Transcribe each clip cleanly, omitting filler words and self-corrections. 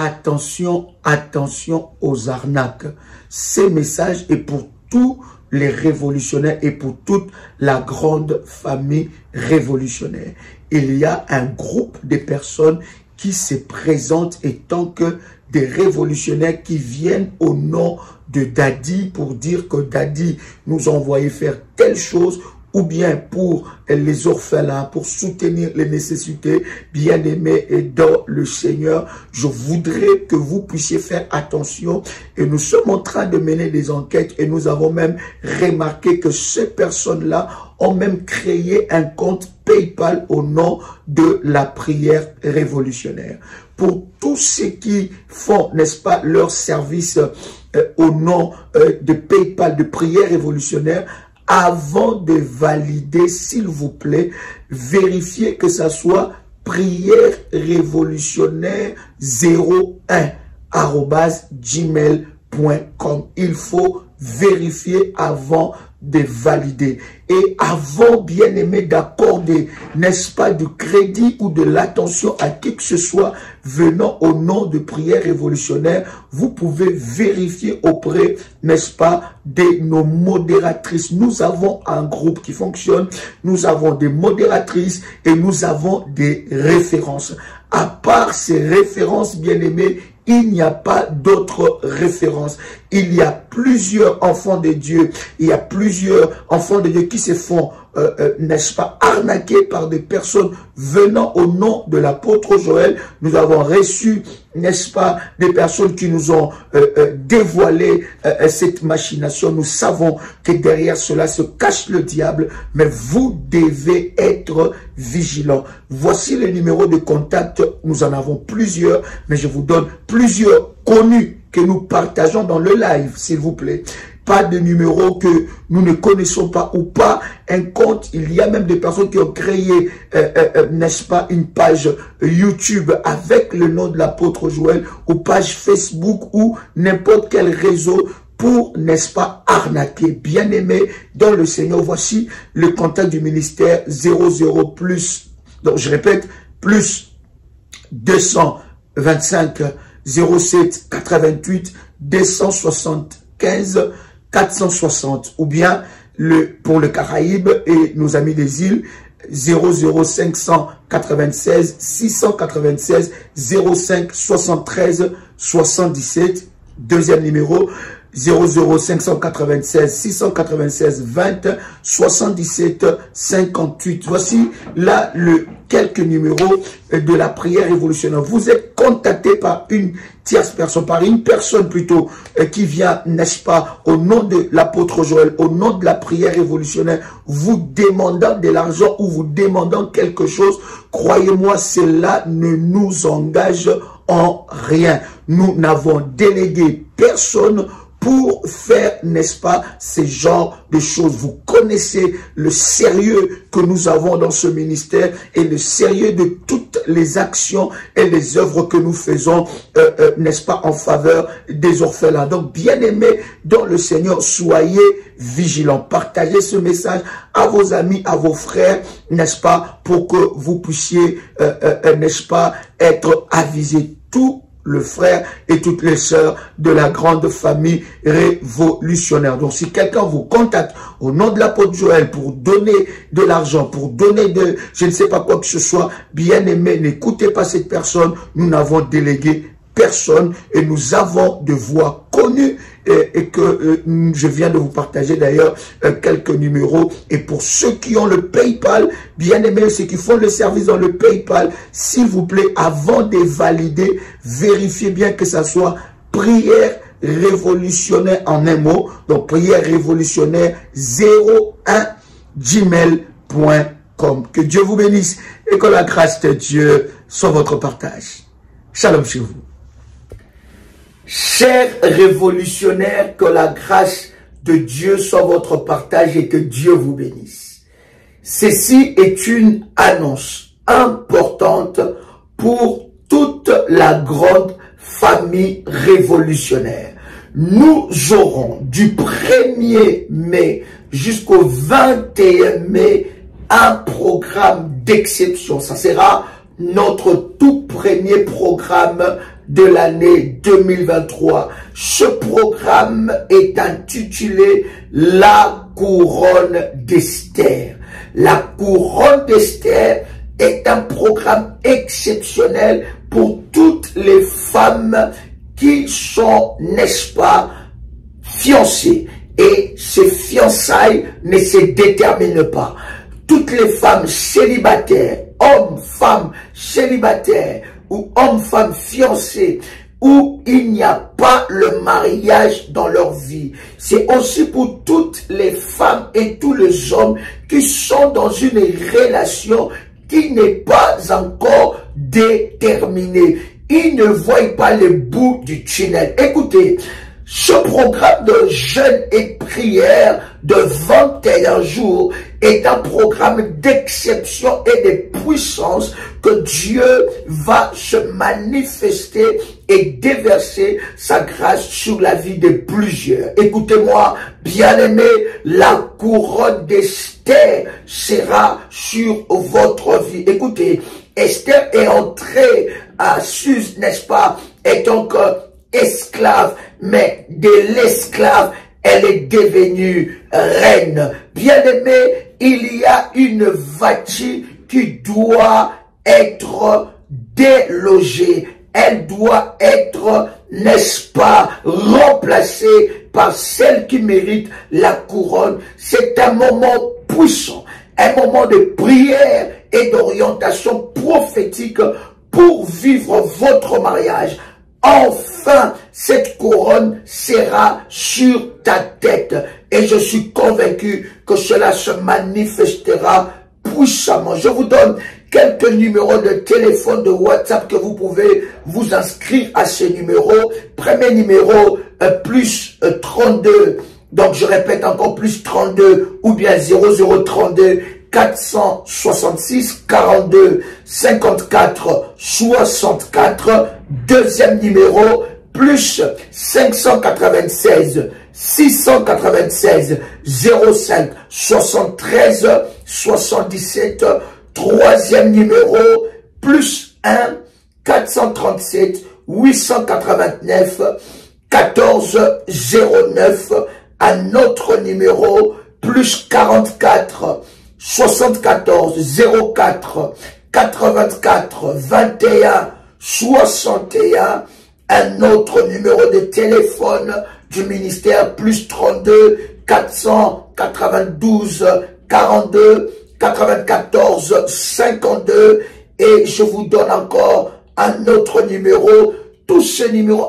attention, attention aux arnaques. Ces messages est pour tous les révolutionnaires et pour toute la grande famille révolutionnaire. Il y a un groupe de personnes qui se présentent étant que des révolutionnaires qui viennent au nom de Dadi pour dire que Dadi nous a envoyé faire telle chose, ou bien pour les orphelins, pour soutenir les nécessités. Bien-aimés et dans le Seigneur, je voudrais que vous puissiez faire attention. Et nous sommes en train de mener des enquêtes et nous avons même remarqué que ces personnes-là ont même créé un compte PayPal au nom de la prière révolutionnaire. Pour tous ceux qui font, n'est-ce pas, leur service au nom de PayPal, de prière révolutionnaire, avant de valider, s'il vous plaît, vérifiez que ça soit prière révolutionnaire 01@gmail.com. Il faut vérifier avant de valider. Et avant, bien aimé, d'accorder, n'est-ce pas, du crédit ou de l'attention à qui que ce soit venant au nom de prière révolutionnaire, vous pouvez vérifier auprès, n'est-ce pas, de nos modératrices. Nous avons un groupe qui fonctionne, nous avons des modératrices et nous avons des références. À part ces références, bien aimés, il n'y a pas d'autres références. Il y a plusieurs enfants de Dieu. Il y a plusieurs enfants de Dieu qui se font, n'est-ce pas, arnaquer par des personnes venant au nom de l'apôtre Joël. Nous avons reçu, n'est-ce pas, des personnes qui nous ont dévoilé cette machination. Nous savons que derrière cela se cache le diable, mais vous devez être vigilants. Voici le numéro de contact. Nous en avons plusieurs, mais je vous donne plusieurs connus que nous partageons dans le live, s'il vous plaît. Pas de numéro que nous ne connaissons pas ou pas un compte. Il y a même des personnes qui ont créé, n'est-ce pas, une page YouTube avec le nom de l'apôtre Joël ou page Facebook ou n'importe quel réseau pour, n'est-ce pas, arnaquer. Bien-aimé dans le Seigneur, voici le contact du ministère 00 plus, donc je répète, plus 225 07 88 275 460 ou bien pour le Caraïbe et nos amis des îles 00596 696 05 73 77. Deuxième numéro 00596 696 20 77 58. Voici là quelques numéros de la prière révolutionnaire. Vous êtes contacté par une tierce personne, par une personne plutôt qui vient, n'est-ce pas, au nom de l'apôtre Joël, au nom de la prière révolutionnaire, vous demandant de l'argent ou vous demandant quelque chose. Croyez-moi, cela ne nous engage en rien. Nous n'avons délégué personne pour faire, n'est-ce pas, ces genres de choses. Vous connaissez le sérieux que nous avons dans ce ministère et le sérieux de toutes les actions et les œuvres que nous faisons, n'est-ce pas, en faveur des orphelins. Donc, bien-aimés dans le Seigneur, soyez vigilants. Partagez ce message à vos amis, à vos frères, n'est-ce pas, pour que vous puissiez, n'est-ce pas, être avisés. Tout le frère et toutes les sœurs de la grande famille révolutionnaire. Donc, si quelqu'un vous contacte au nom de l'apôtre Joël pour donner de l'argent, pour donner de, je ne sais pas quoi que ce soit, bien aimé, n'écoutez pas cette personne. Nous n'avons délégué personne et nous avons de voix connues et que je viens de vous partager d'ailleurs quelques numéros. Et pour ceux qui ont le PayPal, bien aimés, ceux qui font le service dans le PayPal, s'il vous plaît, avant de valider, vérifiez bien que ça soit prière révolutionnaire en un mot. Donc prière révolutionnaire 01@gmail.com. Que Dieu vous bénisse et que la grâce de Dieu soit votre partage. Shalom chez vous. Chers révolutionnaires, que la grâce de Dieu soit votre partage et que Dieu vous bénisse. Ceci est une annonce importante pour toute la grande famille révolutionnaire. Nous aurons du 1er mai jusqu'au 21 mai un programme d'exception. Ça sera notre tout premier programme de l'année 2023. Ce programme est intitulé La couronne d'Esther. La couronne d'Esther est un programme exceptionnel pour toutes les femmes qui sont, n'est-ce pas, fiancées. Et ces fiançailles ne se déterminent pas. Toutes les femmes célibataires, hommes, femmes célibataires ou hommes, femmes fiancés, où il n'y a pas le mariage dans leur vie. C'est aussi pour toutes les femmes et tous les hommes qui sont dans une relation qui n'est pas encore déterminée. Ils ne voient pas le bout du tunnel. Écoutez, ce programme de jeûne et prière de 21 jours est un programme d'exception et de puissance que Dieu va se manifester et déverser sa grâce sur la vie de plusieurs. Écoutez-moi, bien-aimés, la couronne d'Esther sera sur votre vie. Écoutez, Esther est entrée à Suse, n'est-ce pas, et donc esclave, mais de l'esclave, elle est devenue reine. Bien-aimé, il y a une voiture qui doit être délogée. Elle doit être, n'est-ce pas, remplacée par celle qui mérite la couronne. C'est un moment puissant, un moment de prière et d'orientation prophétique pour vivre votre mariage. Enfin, cette couronne sera sur ta tête. Et je suis convaincu que cela se manifestera puissamment. Je vous donne quelques numéros de téléphone, de WhatsApp que vous pouvez vous inscrire à ces numéros. Premier numéro, plus 32. Donc, je répète encore, plus 32 ou bien 0032 466 42 54 64. Deuxième numéro, plus 596 696 05 73 77. Troisième numéro, plus 1 437 889 14 09. Un autre numéro, plus 44 74 04 84 21 61. Un autre numéro de téléphone du ministère, plus 32 492 42 94 52. Et je vous donne encore un autre numéro.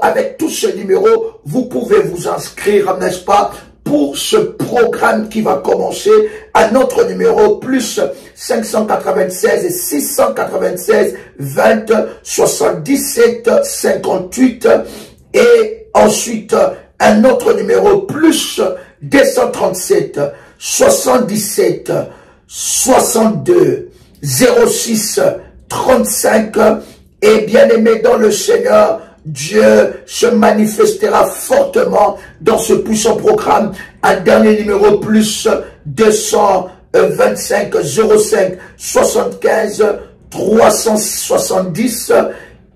Avec tous ces numéros, vous pouvez vous inscrire, n'est-ce pas, pour ce programme qui va commencer. À notre numéro, plus 596 696 20 77 58. Et ensuite, un autre numéro, plus 237 77 62 06 35. Et bien aimé dans le Seigneur, Dieu se manifestera fortement dans ce puissant programme. Un dernier numéro, plus 225 05 75 370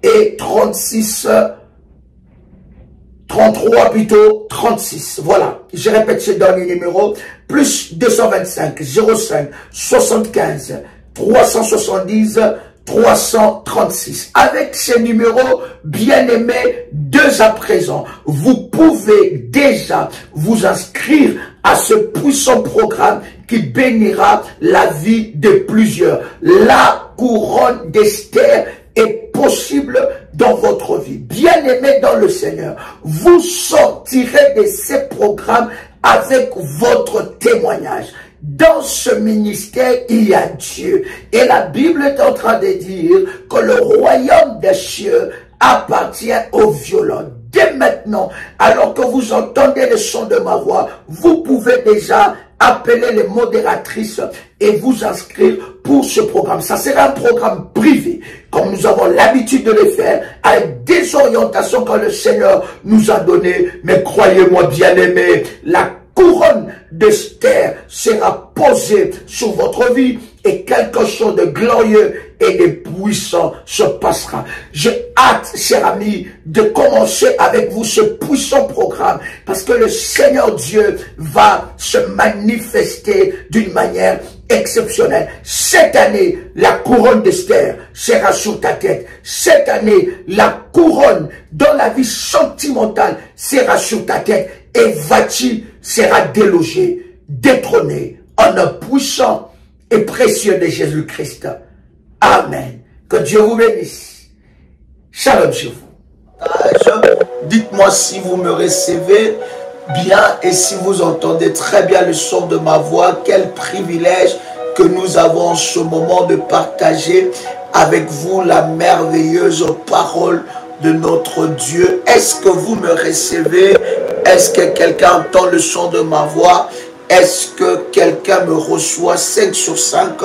et 33 plutôt 36. Voilà, je répète ce dernier numéro, plus 225 05 75 370 336. Avec ces numéros, bien-aimés, dès à présent, vous pouvez déjà vous inscrire à ce puissant programme qui bénira la vie de plusieurs. La couronne d'Esther est possible dans votre vie. Bien-aimés dans le Seigneur, vous sortirez de ces programmes avec votre témoignage. Dans ce ministère, il y a Dieu. Et la Bible est en train de dire que le royaume des cieux appartient aux violents. Dès maintenant, alors que vous entendez le son de ma voix, vous pouvez déjà appeler les modératrices et vous inscrire pour ce programme. Ça sera un programme privé, comme nous avons l'habitude de le faire, avec des orientations que le Seigneur nous a données. Mais croyez-moi, bien-aimés, la couronne d'Esther sera posée sur votre vie et quelque chose de glorieux et de puissant se passera. J'ai hâte, chers amis, de commencer avec vous ce puissant programme parce que le Seigneur Dieu va se manifester d'une manière exceptionnelle. Cette année, la couronne d'Esther sera sur ta tête. Cette année, la couronne dans la vie sentimentale sera sur ta tête et Vati sera délogé, détrôné en un puissant et précieux de Jésus-Christ. Amen. Que Dieu vous bénisse. Shalom chez vous. Dites-moi si vous me recevez bien et si vous entendez très bien le son de ma voix. Quel privilège que nous avons en ce moment de partager avec vous la merveilleuse parole de notre Dieu. Est-ce que vous me recevez? Est-ce que quelqu'un entend le son de ma voix? Est-ce que quelqu'un me reçoit 5 sur 5?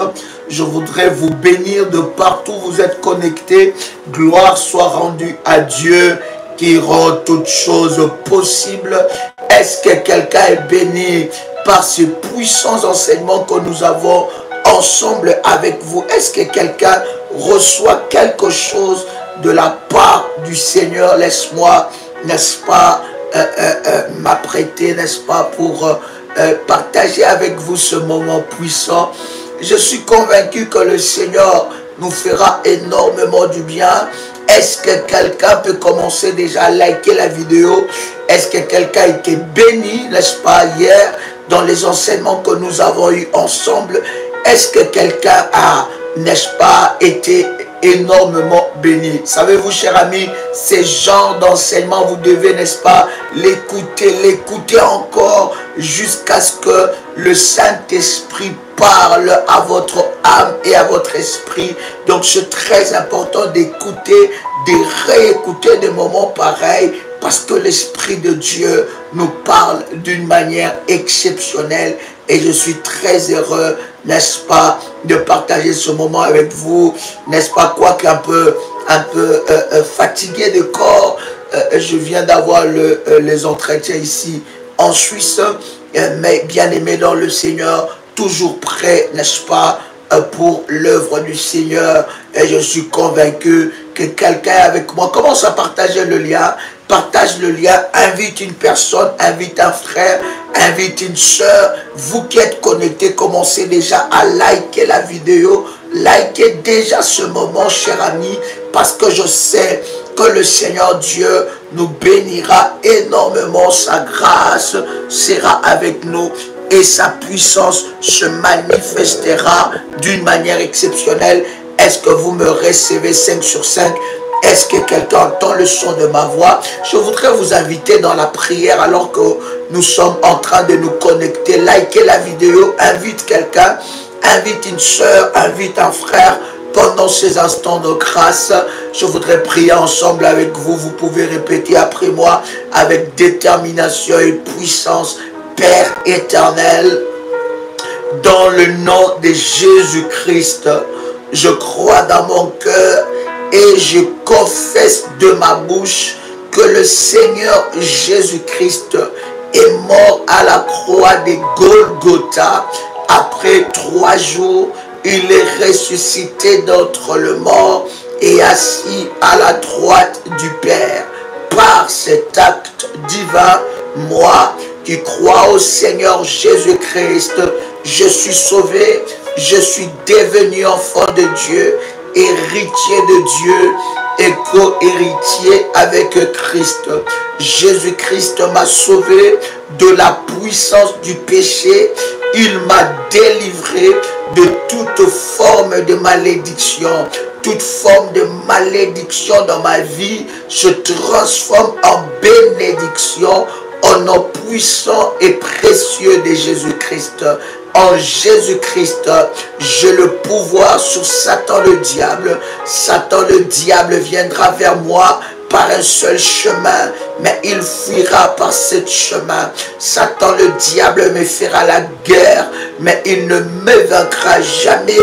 Je voudrais vous bénir de partout où vous êtes connectés. Gloire soit rendue à Dieu qui rend toutes choses possibles. Est-ce que quelqu'un est béni par ces puissants enseignements que nous avons ensemble avec vous? Est-ce que quelqu'un reçoit quelque chose de la part du Seigneur? Laisse-moi, n'est-ce pas, m'apprêter, n'est-ce pas, pour partager avec vous ce moment puissant. Je suis convaincu que le Seigneur nous fera énormément du bien. Est-ce que quelqu'un peut commencer déjà à liker la vidéo? Est-ce que quelqu'un a été béni, n'est-ce pas, hier, dans les enseignements que nous avons eus ensemble? Est-ce que quelqu'un a, n'est-ce pas, été énormément béni? Savez-vous, chers amis, ces genres d'enseignements, vous devez, n'est-ce pas, l'écouter encore jusqu'à ce que le Saint-Esprit parle à votre âme et à votre esprit. Donc c'est très important d'écouter, de réécouter des moments pareils parce que l'Esprit de Dieu nous parle d'une manière exceptionnelle et je suis très heureux, n'est-ce pas, de partager ce moment avec vous, n'est-ce pas, quoique un peu fatigué de corps. Je viens d'avoir les entretiens ici en Suisse, mais bien aimé dans le Seigneur, toujours prêt, n'est-ce pas, pour l'œuvre du Seigneur. Et je suis convaincu que quelqu'un avec moi commence à partager le lien. Partage le lien, invite une personne, invite un frère, invite une soeur. Vous qui êtes connectés, commencez déjà à liker la vidéo. Likez déjà ce moment, cher ami, parce que je sais que le Seigneur Dieu nous bénira énormément. Sa grâce sera avec nous et sa puissance se manifestera d'une manière exceptionnelle. Est-ce que vous me recevez 5 sur 5? Est-ce que quelqu'un entend le son de ma voix? Je voudrais vous inviter dans la prière alors que nous sommes en train de nous connecter. Likez la vidéo, invite quelqu'un, invite une soeur, invite un frère. Pendant ces instants de grâce, je voudrais prier ensemble avec vous. Vous pouvez répéter après moi avec détermination et puissance. Père éternel, dans le nom de Jésus-Christ, je crois dans mon cœur et je confesse de ma bouche que le Seigneur Jésus-Christ est mort à la croix de Golgotha. Après 3 jours, il est ressuscité d'entre les morts et assis à la droite du Père. Par cet acte divin, moi qui crois au Seigneur Jésus-Christ, je suis sauvé, je suis devenu enfant de Dieu, héritier de Dieu et co-héritier avec Christ. Jésus-Christ m'a sauvé de la puissance du péché. Il m'a délivré de toute forme de malédiction. Toute forme de malédiction dans ma vie se transforme en bénédiction au nom puissant et précieux de Jésus-Christ. En Jésus-Christ, j'ai le pouvoir sur Satan le diable. Satan le diable viendra vers moi par un seul chemin, mais il fuira par ce chemin. Satan le diable me fera la guerre, mais il ne me vaincra jamais.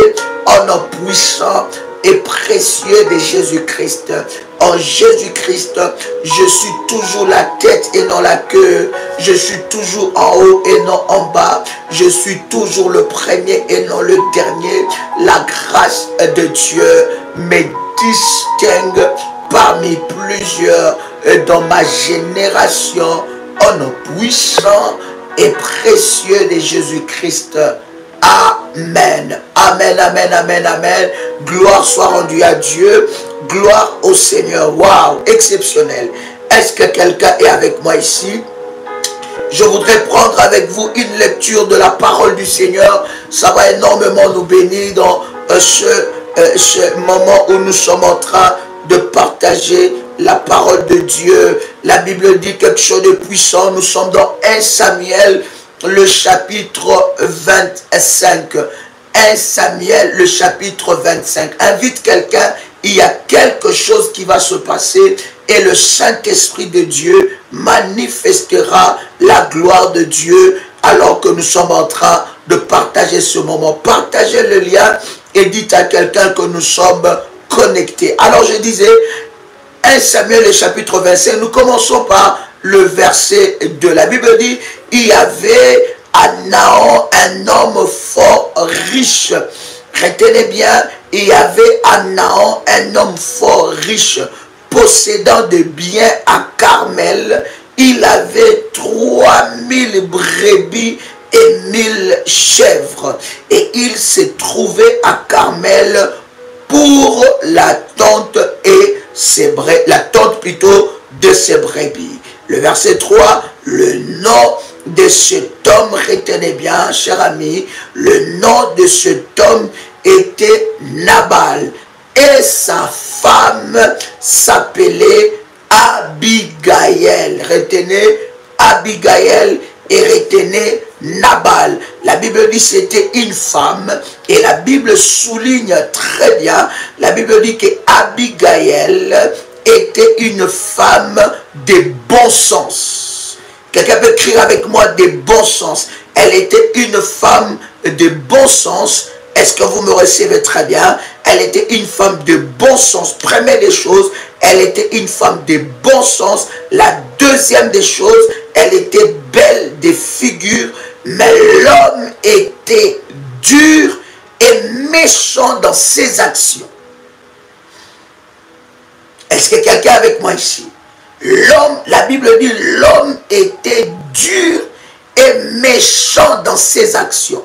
En nom puissant et précieux de Jésus-Christ, En Jésus-Christ, je suis toujours la tête et non la queue. Je suis toujours en haut et non en bas. Je suis toujours le premier et non le dernier. La grâce de Dieu me distingue parmi plusieurs dans ma génération, au nom puissant et précieux de Jésus-Christ. Amen. Amen, amen, amen, amen. Gloire soit rendue à Dieu. Gloire au Seigneur. Waouh, exceptionnel. Est-ce que quelqu'un est avec moi ici? Je voudrais prendre avec vous une lecture de la parole du Seigneur. Ça va énormément nous bénir dans ce moment où nous sommes en train de partager la parole de Dieu. La Bible dit quelque chose de puissant. Nous sommes dans 1 Samuel, le chapitre 25. 1 Samuel, le chapitre 25. Invite quelqu'un, il y a quelque chose qui va se passer et le Saint-Esprit de Dieu manifestera la gloire de Dieu alors que nous sommes en train de partager ce moment. Partagez le lien et dites à quelqu'un que nous sommes connectés. Alors je disais, 1 Samuel, le chapitre 25, nous commençons par le verset 2. La Bible dit, il y avait à Naon un homme fort riche. Retenez bien, il y avait à Naon un homme fort riche, possédant de biens à Carmel. Il avait 3000 brebis et 1000 chèvres. Et il s'est trouvé à Carmel pour la tente et la tente plutôt de ses brebis. Le verset 3, le nom de cet homme, retenez bien, cher ami, le nom de cet homme était Nabal et sa femme s'appelait Abigail. Retenez Abigail et retenez Nabal. La Bible dit c'était une femme et la Bible souligne très bien, la Bible dit que Abigail était une femme de bon sens. Quelqu'un peut écrire avec moi de bon sens. Elle était une femme de bon sens. Est-ce que vous me recevez très bien? Elle était une femme de bon sens. Première des choses, elle était une femme de bon sens. La deuxième des choses, elle était belle de figure, mais l'homme était dur et méchant dans ses actions. Est-ce que quelqu'un est avec moi ici? L'homme, la Bible dit, l'homme était dur et méchant dans ses actions.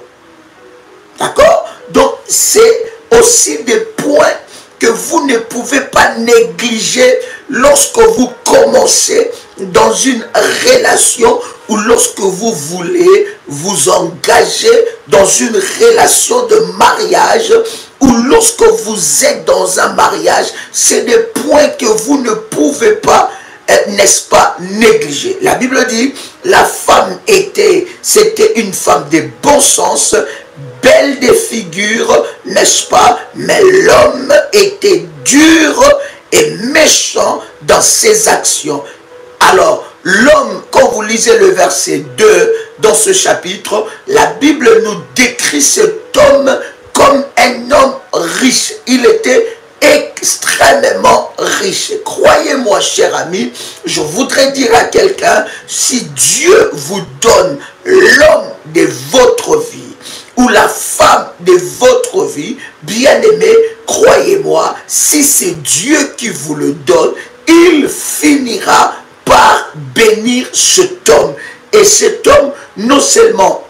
D'accord? Donc, c'est aussi des points que vous ne pouvez pas négliger lorsque vous commencez dans une relation ou lorsque vous voulez vous engager dans une relation de mariage ou lorsque vous êtes dans un mariage. C'est des points que vous ne pouvez pas, n'est-ce pas, négliger. La Bible dit, la femme c'était une femme de bon sens, belle de figure, n'est-ce pas, mais l'homme était dur et méchant dans ses actions. Alors, l'homme, quand vous lisez le verset 2 dans ce chapitre, la Bible nous décrit cet homme comme un homme riche. Il était extrêmement riche. Croyez-moi, cher ami, je voudrais dire à quelqu'un, si Dieu vous donne l'homme de votre vie, ou la femme de votre vie, bien-aimé, croyez-moi, si c'est Dieu qui vous le donne, il finira par bénir cet homme. Et cet homme, non seulement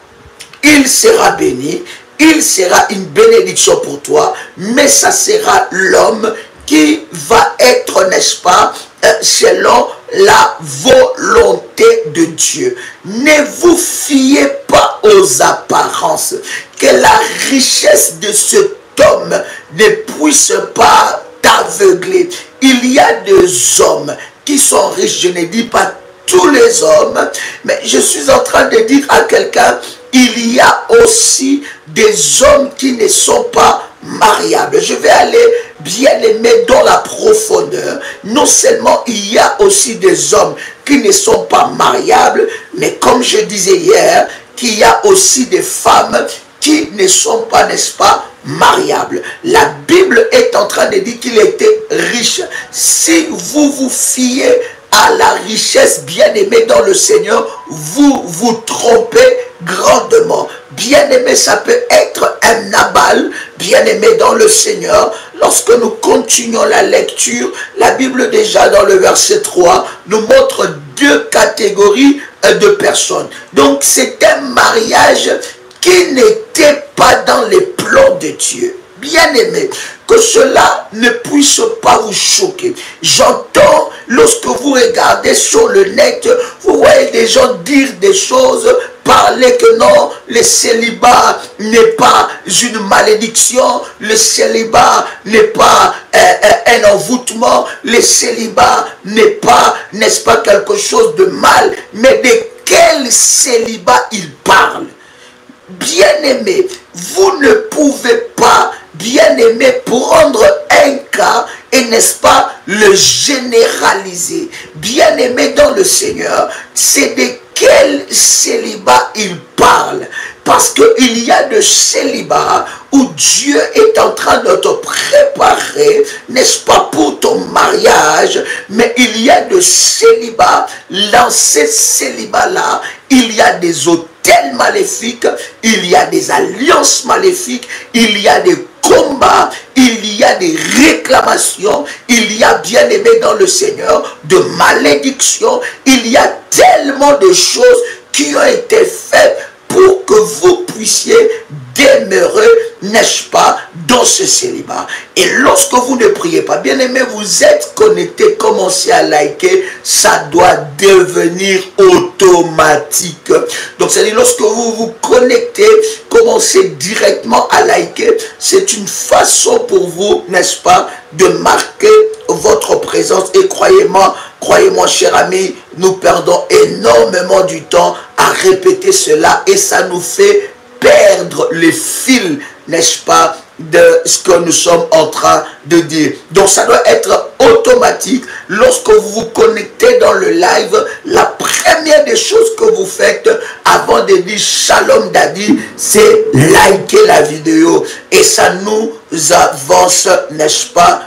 il sera béni, il sera une bénédiction pour toi, mais ça sera l'homme qui va être, n'est-ce pas, selon la volonté de Dieu. Ne vous fiez pas aux apparences, que la richesse de cet homme ne puisse pas t'aveugler. Il y a des hommes qui sont riches, je ne dis pas tous les hommes, mais je suis en train de dire à quelqu'un, il y a aussi des hommes qui ne sont pas mariables. Je vais aller bien aimer dans la profondeur. Non seulement il y a aussi des hommes qui ne sont pas mariables, mais comme je disais hier, qu'il y a aussi des femmes qui ne sont pas, n'est-ce pas, mariable. La Bible est en train de dire qu'il était riche. Si vous vous fiez à la richesse, bien-aimé dans le Seigneur, vous vous trompez grandement. Bien-aimé, ça peut être un Nabal, bien-aimé dans le Seigneur. Lorsque nous continuons la lecture, la Bible déjà dans le verset 3 nous montre deux catégories de personnes. Donc c'est un mariage qui n'était pas dans les plans de Dieu. Bien-aimé, que cela ne puisse pas vous choquer. J'entends, lorsque vous regardez sur le net, vous voyez des gens dire des choses, parler que non, le célibat n'est pas une malédiction, le célibat n'est pas un envoûtement, le célibat n'est pas, n'est-ce pas, quelque chose de mal, mais de quel célibat il parle? Bien-aimé, vous ne pouvez pas, bien-aimé, prendre un cas et, n'est-ce pas, le généraliser. Bien-aimé dans le Seigneur, c'est de quel célibat il parle. Parce qu'il y a de célibat où Dieu est en train de te préparer, n'est-ce pas, pour ton mariage, mais il y a de célibat. Dans ces célibats-là, il y a des hôtels maléfiques, il y a des alliances maléfiques, il y a des combats, il y a des réclamations, il y a, bien aimé dans le Seigneur, de malédictions, il y a tellement de choses qui ont été faites pour que vous puissiez demeurer, n'est-ce pas, dans ce célibat. Et lorsque vous ne priez pas, bien aimé, vous êtes connecté, commencez à liker, ça doit devenir automatique. Donc c'est-à-dire, lorsque vous vous connectez, commencez directement à liker, c'est une façon pour vous, n'est-ce pas, de marquer votre présence. Et croyez-moi, cher ami, nous perdons énormément du temps à répéter cela et ça nous fait perdre le fil, n'est-ce pas, de ce que nous sommes en train de dire. Donc ça doit être automatique. Lorsque vous vous connectez dans le live, la première des choses que vous faites avant de dire Shalom Daddy, c'est liker la vidéo. Et ça nous avance, n'est-ce pas,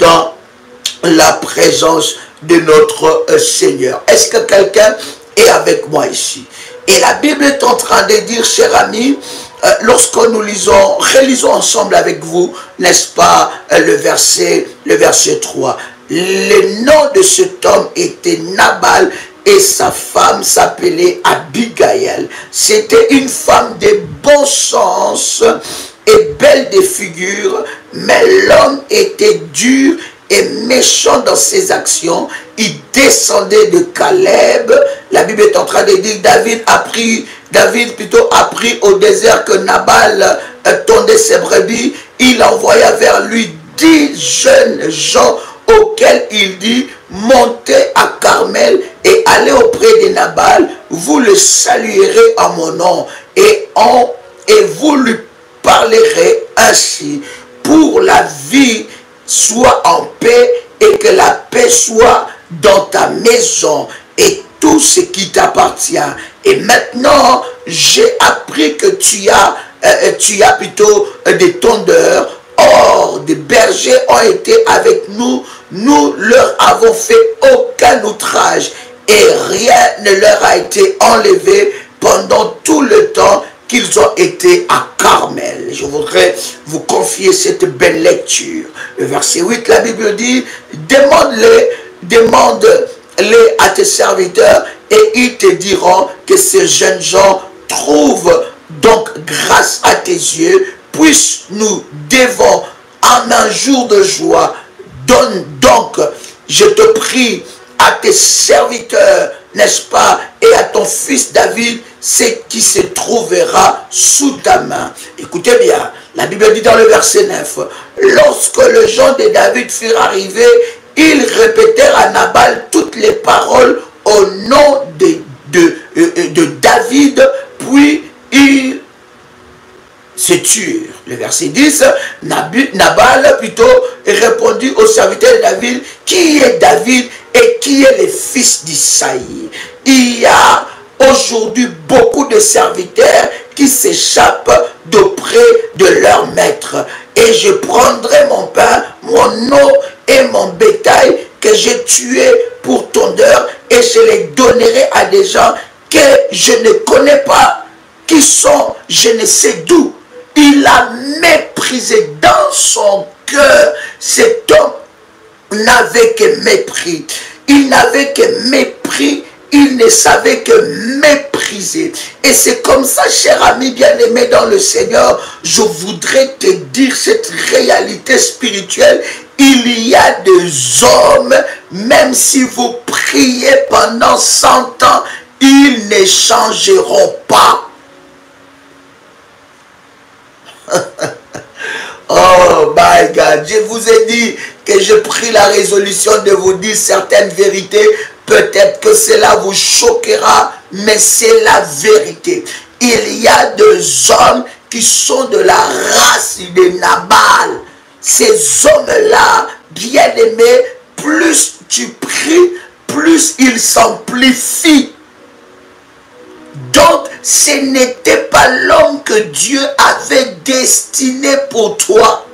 dans la présence de notre Seigneur. Est-ce que quelqu'un est avec moi ici? Et la Bible est en train de dire, cher ami, lorsque nous relisons ensemble avec vous, n'est-ce pas, le verset 3. Le nom de cet homme était Nabal et sa femme s'appelait Abigail. C'était une femme de bon sens et belle de figure, mais l'homme était dur et méchant dans ses actions. Il descendait de Caleb. La Bible est en train de dire David a pris au désert que Nabal tondait ses brebis. Il envoya vers lui 10 jeunes gens auxquels il dit montez à Carmel et allez auprès de Nabal, vous le saluerez en mon nom et vous lui parlerez ainsi, pour la vie sois en paix et que la paix soit dans ta maison et tout ce qui t'appartient. Et maintenant, j'ai appris que tu as plutôt des tondeurs. Or, des bergers ont été avec nous. Nous leur avons fait aucun outrage et rien ne leur a été enlevé pendant tout le temps qu'ils ont été à Carmel. Je voudrais vous confier cette belle lecture. Le verset 8, la Bible dit, demande-les à tes serviteurs et ils te diront que ces jeunes gens trouvent donc grâce à tes yeux, puisse nous devons en un jour de joie. Donne donc, je te prie, à tes serviteurs, n'est-ce pas, et à ton fils David, ce qui se trouvera sous ta main. Écoutez bien, la Bible dit dans le verset 9, lorsque les gens de David furent arrivés, ils répétèrent à Nabal toutes les paroles au nom de David, puis ils se turent. Le verset 10, Nabal plutôt répondit au serviteur de David, qui est David et qui est le fils d'Isaïe? Il y a aujourd'hui beaucoup de serviteurs qui s'échappent d'auprès de leur maître. Et je prendrai mon pain, mon eau et mon bétail que j'ai tué pour tondeur, et je les donnerai à des gens que je ne connais pas, qui sont je ne sais d'où. Il a méprisé dans son cœur. Cet homme n'avait que mépris. Il n'avait que mépris. Il ne savait que mépriser. Et c'est comme ça, cher ami bien-aimé dans le Seigneur, je voudrais te dire cette réalité spirituelle. Il y a des hommes, même si vous priez pendant 100 ans, ils ne changeront pas. Oh my God, je vous ai dit que j'ai pris la résolution de vous dire certaines vérités. Peut-être que cela vous choquera, mais c'est la vérité. Il y a des hommes qui sont de la race de Nabal. Ces hommes-là, bien-aimés, plus tu pries, plus ils s'amplifient. Donc, ce n'était pas l'homme que Dieu avait destiné pour toi.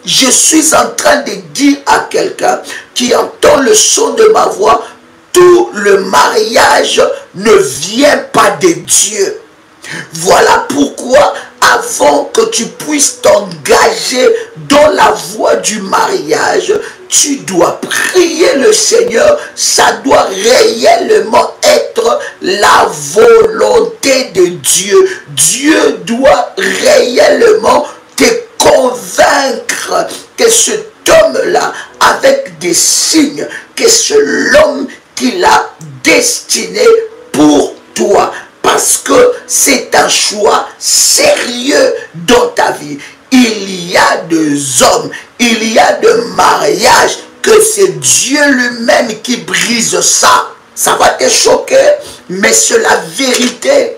Je suis en train de dire à quelqu'un qui entend le son de ma voix, tout le mariage ne vient pas de Dieu. Voilà pourquoi, avant que tu puisses t'engager dans la voie du mariage, tu dois prier le Seigneur. Ça doit réellement être la volonté de Dieu. Dieu doit réellement te convaincre que cet homme-là, avec des signes, que c'est l'homme qu'il a destiné pour toi. Parce que c'est un choix sérieux dans ta vie. Il y a des hommes, il y a des mariages que c'est Dieu lui-même qui brise ça. Ça va te choquer, mais c'est la vérité.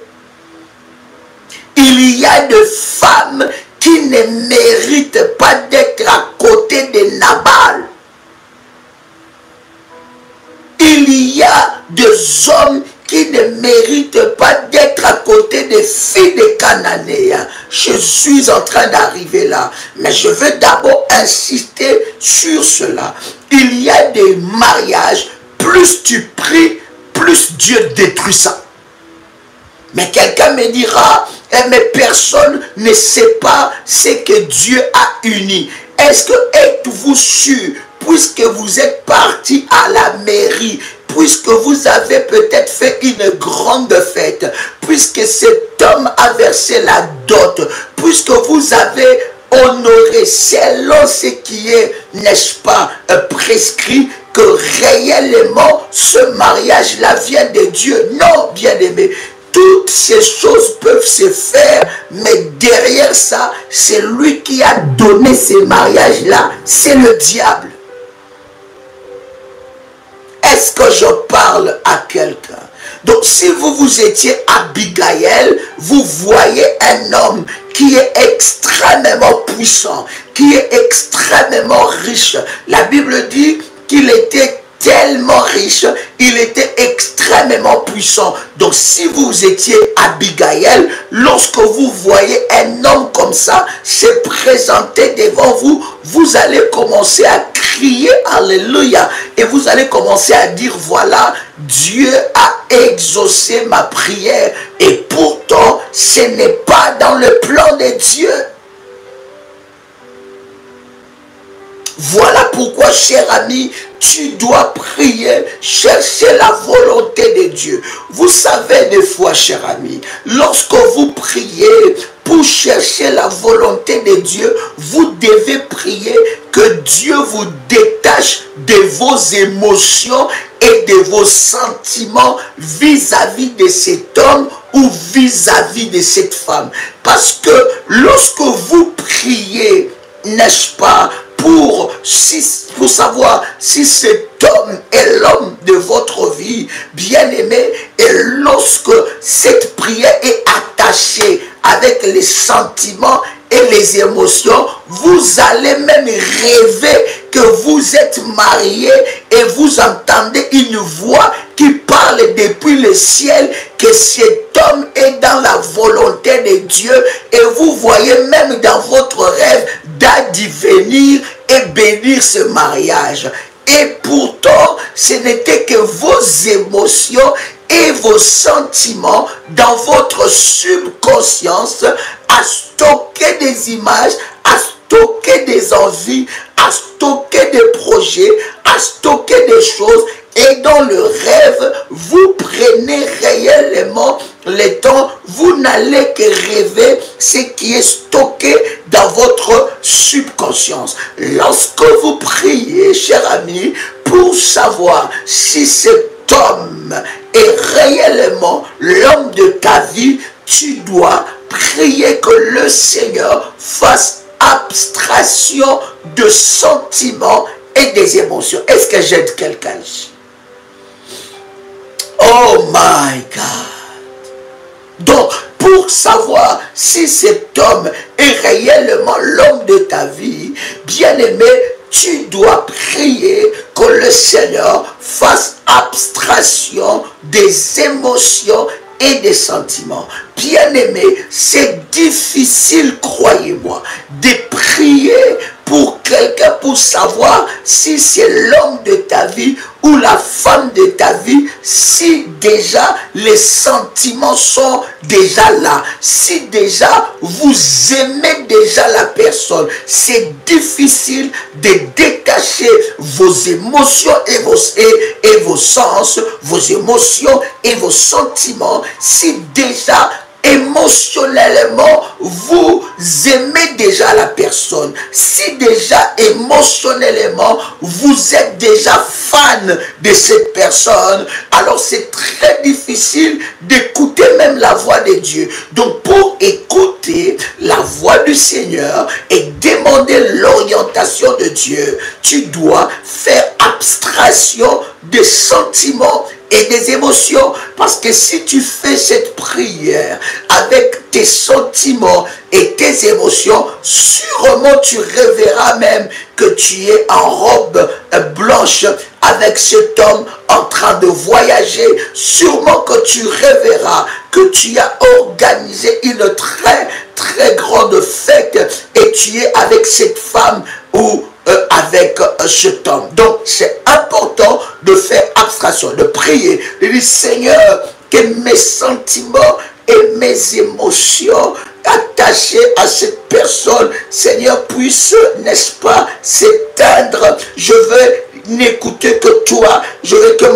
Il y a des femmes qui ne méritent pas d'être à côté de Nabal. Il y a des hommes qui ne méritent pas d'être à côté des filles des Cananéens. Je suis en train d'arriver là. Mais je veux d'abord insister sur cela. Il y a des mariages, plus tu pries, plus Dieu détruit ça. Mais quelqu'un me dira, mais personne ne sait pas ce que Dieu a uni. Est-ce que êtes-vous sûr, puisque vous êtes parti à la mairie, puisque vous avez peut-être fait une grande fête, puisque cet homme a versé la dot, puisque vous avez honoré selon ce qui est, n'est-ce pas, prescrit, que réellement ce mariage-là vient de Dieu? Non, bien-aimé. Toutes ces choses peuvent se faire, mais derrière ça, c'est lui qui a donné ces mariages-là, c'est le diable. Est-ce que je parle à quelqu'un? Donc si vous étiez Abigail, vous voyez un homme qui est extrêmement puissant, qui est extrêmement riche. La Bible dit qu'il était tellement riche, il était extrêmement puissant. Donc si vous étiez Abigail, lorsque vous voyez un homme comme ça se présenter devant vous, vous allez commencer à crier Alléluia, et vous allez commencer à dire, voilà, Dieu a exaucé ma prière, et pourtant ce n'est pas dans le plan de Dieu. Voilà pourquoi, cher ami, tu dois prier, chercher la volonté de Dieu. Vous savez des fois, cher ami, lorsque vous priez pour chercher la volonté de Dieu, vous devez prier que Dieu vous détache de vos émotions et de vos sentiments vis-à-vis de cet homme ou vis-à-vis de cette femme. Parce que lorsque vous priez, n'est-ce pas, pour savoir si cet homme est l'homme de votre vie, bien-aimé, et lorsque cette prière est attachée avec les sentiments et les émotions, vous allez même rêver que vous êtes marié et vous entendez une voix qui parle depuis le ciel, que cet homme est dans la volonté de Dieu et vous voyez même dans votre rêve d'advenir et bénir ce mariage. Et pourtant, ce n'était que vos émotions et vos sentiments dans votre subconscience à stocker des images, à stocker des envies, à stocker des projets, à stocker des choses. Et dans le rêve, vous prenez réellement le temps, vous n'allez que rêver ce qui est stocké dans votre subconscience. Lorsque vous priez, cher ami, pour savoir si cet homme est réellement l'homme de ta vie, tu dois prier que le Seigneur fasse abstraction de sentiments et des émotions. Est-ce que j'aide quelqu'un ici? Oh my God! Donc, pour savoir si cet homme est réellement l'homme de ta vie, bien-aimé, tu dois prier que le Seigneur fasse abstraction des émotions et des sentiments. Bien-aimé, c'est difficile, croyez-moi, de prier pour quelqu'un pour savoir si c'est l'homme de ta vie ou la femme de ta vie, si déjà les sentiments sont déjà là, si déjà vous aimez déjà la personne. C'est difficile de détacher vos émotions et vos sens, vos émotions et vos sentiments, si déjà émotionnellement vous aimez déjà la personne, si déjà émotionnellement vous êtes déjà fan de cette personne, alors c'est très difficile d'écouter même la voix de Dieu. Donc pour écouter la voix du Seigneur et demander l'orientation de Dieu, tu dois faire abstraction des sentiments et des émotions, parce que si tu fais cette prière avec tes sentiments et tes émotions, sûrement tu rêveras même que tu es en robe blanche avec cet homme en train de voyager. Sûrement que tu rêveras que tu as organisé une très grande fête et tu es avec cette femme ou avec cet homme. Donc c'est important de faire abstraction, de prier, de dire Seigneur, que mes sentiments et mes émotions attachées à cette personne, Seigneur, puissent, n'est-ce pas, s'éteindre. Je veux n'écouter que toi. Je veux que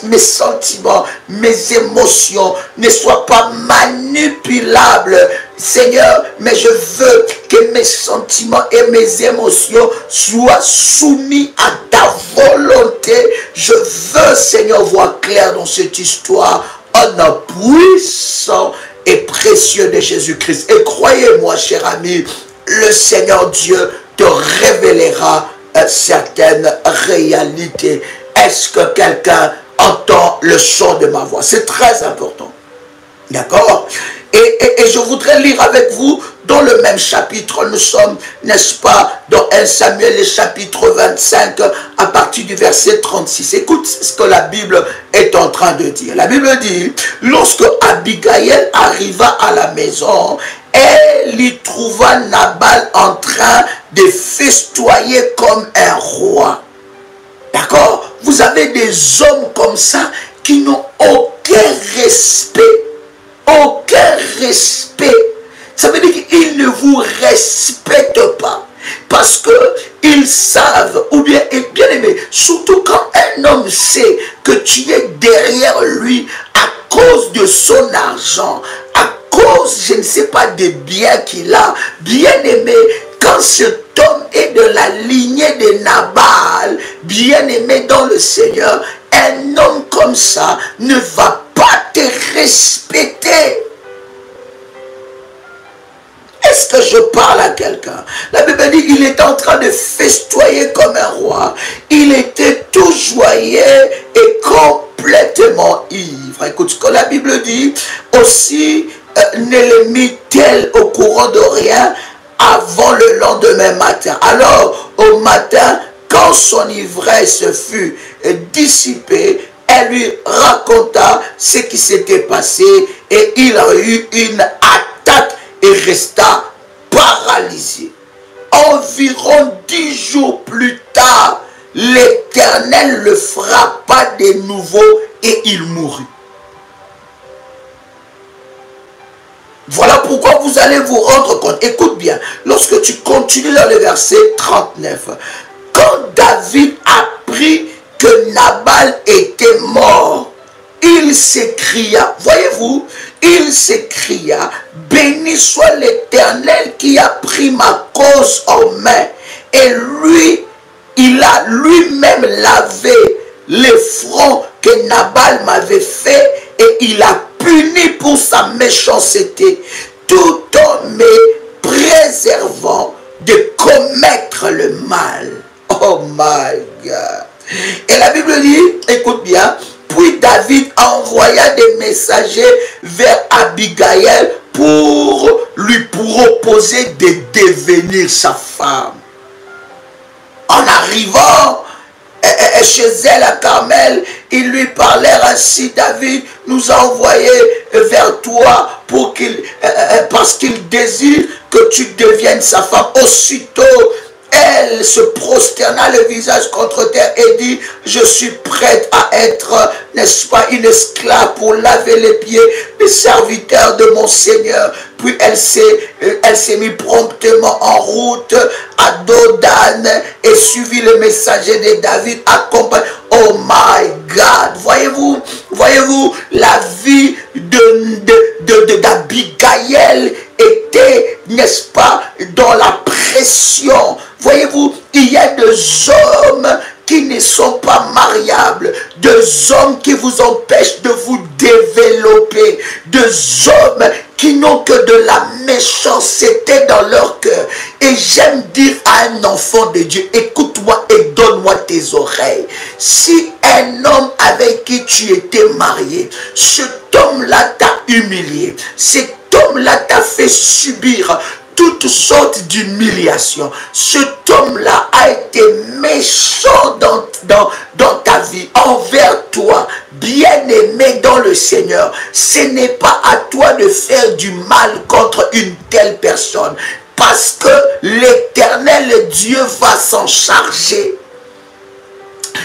mes sentiments, mes émotions ne soient pas manipulables, Seigneur, mais je veux que mes sentiments et mes émotions soient soumis à ta volonté. Je veux, Seigneur, voir clair dans cette histoire, en un puissant et précieux de Jésus-Christ. Et croyez-moi, cher ami, le Seigneur Dieu te révélera certaines réalités. Est-ce que quelqu'un entend le son de ma voix? C'est très important. D'accord? Et je voudrais lire avec vous dans le même chapitre. Nous sommes, n'est-ce pas, dans 1 Samuel, le chapitre 25, à partir du verset 36. Écoute ce que la Bible est en train de dire. La Bible dit, lorsque Abigail arriva à la maison, elle y trouva Nabal en train de festoyer comme un roi. D'accord? Vous avez des hommes comme ça qui n'ont aucun respect. Aucun respect. Ça veut dire qu'ils ne vous respectent pas. Parce qu'ils savent, ou bien aimé, surtout quand un homme sait que tu es derrière lui à cause de son argent, à cause, je ne sais pas, des biens qu'il a, bien aimé, quand cet homme est de la lignée de Nabal, bien aimé dans le Seigneur, un homme comme ça ne va pas te respecter. Est-ce que je parle à quelqu'un? La Bible dit qu'il était en train de festoyer comme un roi. Il était tout joyeux et complètement ivre. Écoute ce que la Bible dit. Aussi, ne le mit-elle au courant de rien avant le lendemain matin. Alors, au matin, quand son ivresse fut dissipée, elle lui raconta ce qui s'était passé et il a eu une attaque et resta paralysé. Environ 10 jours plus tard, l'Éternel le frappa de nouveau et il mourut. Voilà pourquoi vous allez vous rendre compte. Écoute bien, lorsque tu continues dans le verset 39, quand David apprit que Nabal était mort, il s'écria, voyez-vous, il s'écria, béni soit l'Éternel qui a pris ma cause en main. Et lui, il a lui-même lavé les fronts que Nabal m'avait fait et il a puni pour sa méchanceté, tout en me préservant de commettre le mal. Oh my God. Et la Bible dit, écoute bien, puis David envoya des messagers vers Abigail pour lui proposer de devenir sa femme. En arrivant chez elle à Carmel, ils lui parlèrent ainsi: David nous a envoyé vers toi pour parce qu'il désire que tu deviennes sa femme. Aussitôt, elle se prosterna le visage contre terre et dit: je suis prête à être, n'est-ce pas, une esclave pour laver les pieds des serviteurs de mon Seigneur. Puis elle s'est mise promptement en route à Dodan et suivit le messager de David accompagné. Oh my God! Voyez-vous, la vie d'Abigail était, n'est-ce pas, dans la pression. Voyez-vous, il y a des hommes qui ne sont pas mariables, des hommes qui vous empêchent de vous développer, des hommes qui n'ont que de la méchanceté dans leur cœur. Et j'aime dire à un enfant de Dieu: écoute-moi et donne-moi tes oreilles. Si un homme avec qui tu étais marié, cet homme-là t'a humilié, cet homme-là t'a fait subir toutes sortes d'humiliations, cet homme-là a été méchant dans ta vie, envers toi, bien-aimé dans le Seigneur, ce n'est pas à toi de faire du mal contre une telle personne, parce que l'Éternel Dieu va s'en charger.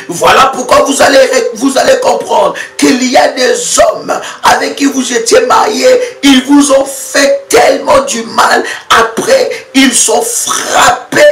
Voilà pourquoi vous allez comprendre qu'il y a des hommes avec qui vous étiez mariés, ils vous ont fait tellement du mal, après ils sont frappés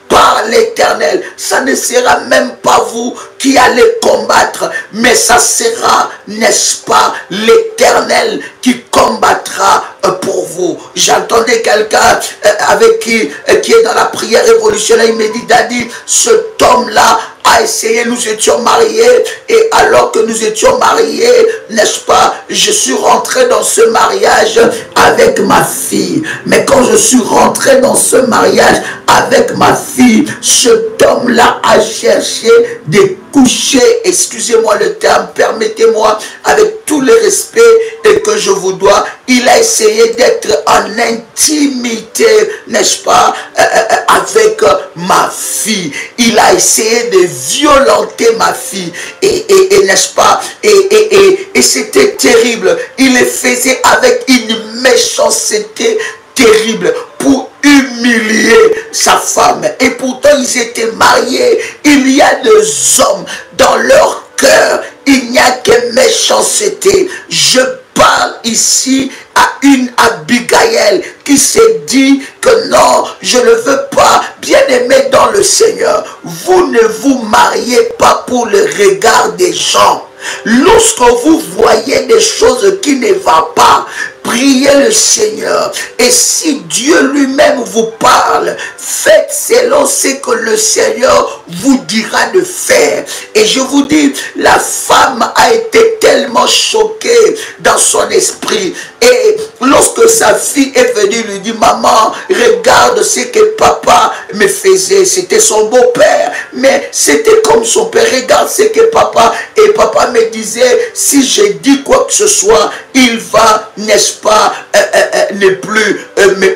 par l'Éternel. Ça ne sera même pas vous qui allez combattre, mais ça sera, n'est-ce pas, l'Éternel qui combattra pour vous. J'entendais quelqu'un avec qui est dans la prière révolutionnaire, il me dit: Daddy, cet homme-là a essayé, nous étions mariés, et alors que nous étions mariés, n'est-ce pas, je suis rentré dans ce mariage avec ma fille. Mais quand je suis rentré dans ce mariage avec ma fille, cet homme-là a cherché de coucher, excusez-moi le terme, permettez-moi, avec tout le respect que je vous dois, il a essayé d'être en intimité, n'est-ce pas, avec ma fille. Il a essayé de violenter ma fille, et n'est-ce pas, et c'était terrible. Il le faisait avec une méchanceté terrible pour humilier sa femme. Et pourtant ils étaient mariés. Il y a des hommes dans leur cœur, il n'y a que méchanceté. Je parle ici à une Abigail qui s'est dit que non, je ne veux pas, bien aimé dans le Seigneur, vous ne vous mariez pas pour le regard des gens. Lorsque vous voyez des choses qui ne vont pas, priez le Seigneur. Et si Dieu lui-même vous parle, faites selon ce que le Seigneur vous dira de faire. Et je vous dis, la femme a été tellement choquée dans son esprit. Et lorsque sa fille est venue lui dire: maman, regarde ce que papa me faisait. C'était son beau-père, mais c'était comme son père. Regarde ce que papa, et papa me disait: si je dis quoi que ce soit, il va, n'est-ce pas, ne plus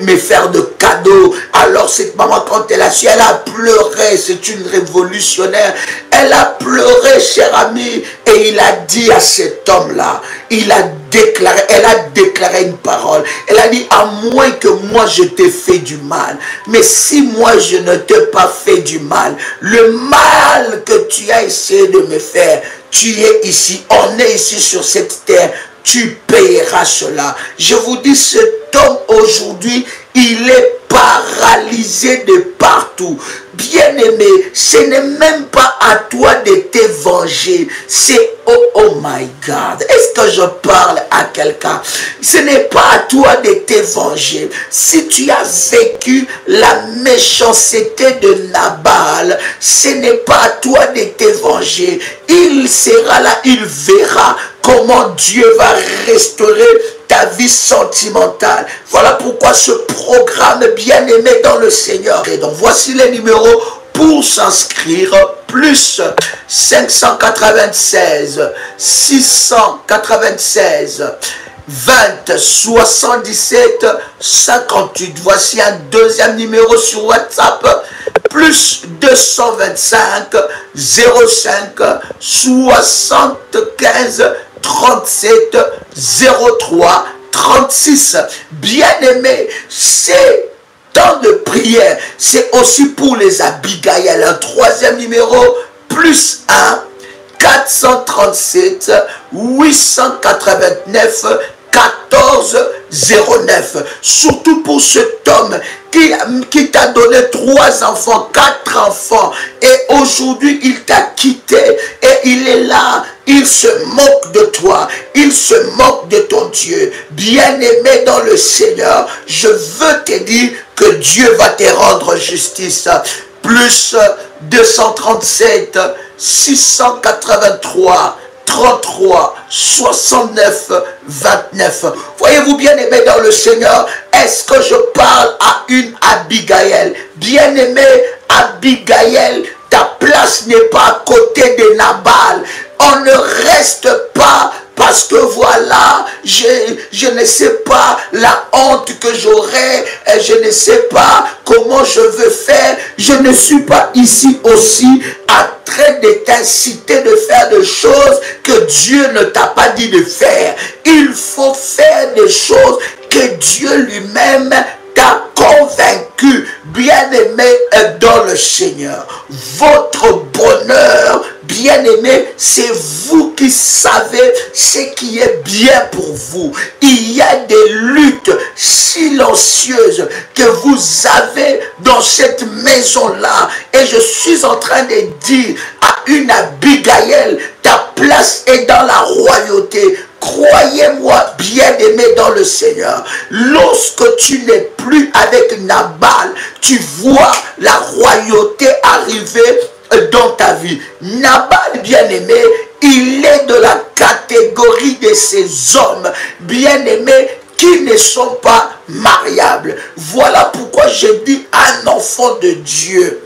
me faire de cadeaux. Alors cette maman, quand elle a su, elle a pleuré. C'est une révolutionnaire. Elle a pleuré, cher ami, et il a dit à cet homme-là, il a déclaré, elle a déclaré une parole. Elle a dit, à moins que moi je t'ai fait du mal, mais si moi je ne t'ai pas fait du mal, le mal que tu as essayé de me faire, tu es ici, on est ici sur cette terre, tu payeras cela. Je vous dis, cet homme aujourd'hui, il est paralysé de partout. Bien-aimé, ce n'est même pas à toi de te venger. C'est oh my God. Est-ce que je parle à quelqu'un? Ce n'est pas à toi de te venger. Si tu as vécu la méchanceté de Nabal, ce n'est pas à toi de te venger. Il sera là, il verra comment Dieu va restaurer ta vie sentimentale. Voilà pourquoi ce programme bien-aimé dans le Seigneur. Et donc voici les numéros pour s'inscrire. Plus 596 696 20 77 58. Voici un deuxième numéro sur WhatsApp. Plus 225 05 75 37 03 36. Bien-aimé, c'est temps de prière. C'est aussi pour les Abigail. Un troisième numéro, plus 1 437 889 14 09. Surtout pour cet homme qui t'a donné 3 enfants, 4 enfants, et aujourd'hui il t'a quitté et il est là, il se moque de toi, il se moque de ton Dieu. Bien-aimé dans le Seigneur, je veux te dire que Dieu va te rendre justice. Plus 237 683 33 69 29. Voyez-vous, bien-aimé dans le Seigneur, est-ce que je parle à une Abigail? Bien-aimé, Abigail, ta place n'est pas à côté de Nabal. On ne reste pas parce que voilà, je ne sais pas la honte que j'aurai, je ne sais pas comment je veux faire. Je ne suis pas ici aussi en train de t'inciter de faire des choses que Dieu ne t'a pas dit de faire. Il faut faire des choses que Dieu lui-même t'a convaincu, bien-aimé dans le Seigneur. Votre bonheur, bien-aimé, c'est vous qui savez ce qui est bien pour vous. Il y a des luttes silencieuses que vous avez dans cette maison-là. Et je suis en train de dire à une Abigail, ta place est dans la royauté. Croyez-moi, bien-aimé dans le Seigneur, lorsque tu n'es plus avec Nabal, tu vois la royauté arriver dans ta vie. Nabal, bien-aimé, il est de la catégorie de ces hommes, bien-aimés, qui ne sont pas mariables. Voilà pourquoi je dis un enfant de Dieu.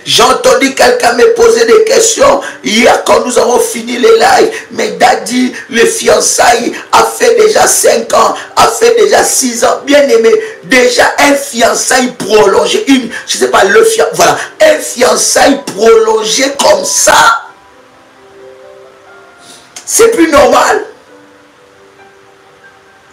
J'ai entendu quelqu'un me poser des questions hier quand nous avons fini les lives. Mais Daddy, le fiançailles a fait déjà 5 ans, a fait déjà 6 ans. Bien aimé, déjà un fiançailles prolongé, je sais pas, voilà, un fiançailles prolongé comme ça, c'est plus normal.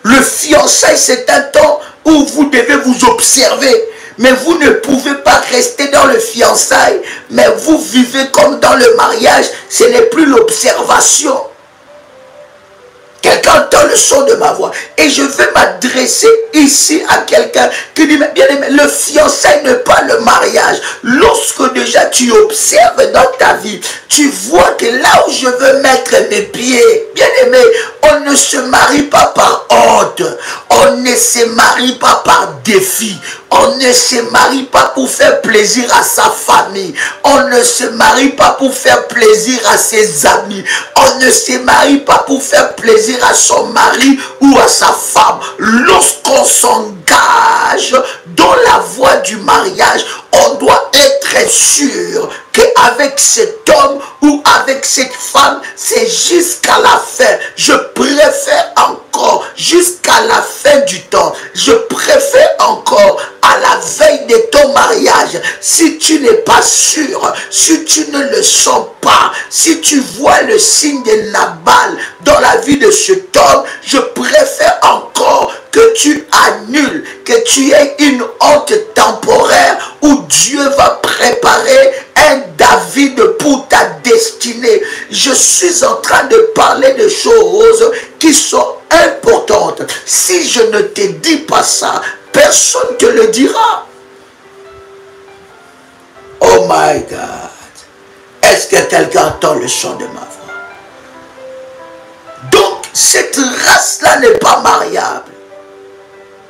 Le fiançailles, c'est un temps où vous devez vous observer. Mais vous ne pouvez pas rester dans le fiançailles, mais vous vivez comme dans le mariage. Ce n'est plus l'observation. Quelqu'un entend le son de ma voix. Et je vais m'adresser ici à quelqu'un qui dit, bien aimé, le fiançailles n'est pas le mariage. Lorsque déjà tu observes dans ta vie, tu vois que là où je veux mettre mes pieds, bien aimé, on ne se marie pas par honte. On ne se marie pas par défi. On ne se marie pas pour faire plaisir à sa famille. On ne se marie pas pour faire plaisir à ses amis. On ne se marie pas pour faire plaisir à son mari ou à sa femme. Lorsqu'on s'engage dans la voie du mariage, on doit être sûr qu'avec cet homme ou avec cette femme, c'est jusqu'à la fin. Je préfère encore jusqu'à la fin du temps. Je préfère encore à la veille de ton mariage. Si tu n'es pas sûr, si tu ne le sens pas, si tu vois le signe de Nabal dans la vie de cet homme, je préfère encore que tu annules, que tu aies une honte temporaire où Dieu va préparer un David pour ta destinée. Je suis en train de parler de choses qui sont importantes. Si je ne te dis pas ça, personne ne te le dira. Oh my God. Est-ce que quelqu'un entend le chant de ma voix? Donc, cette race-là n'est pas mariable.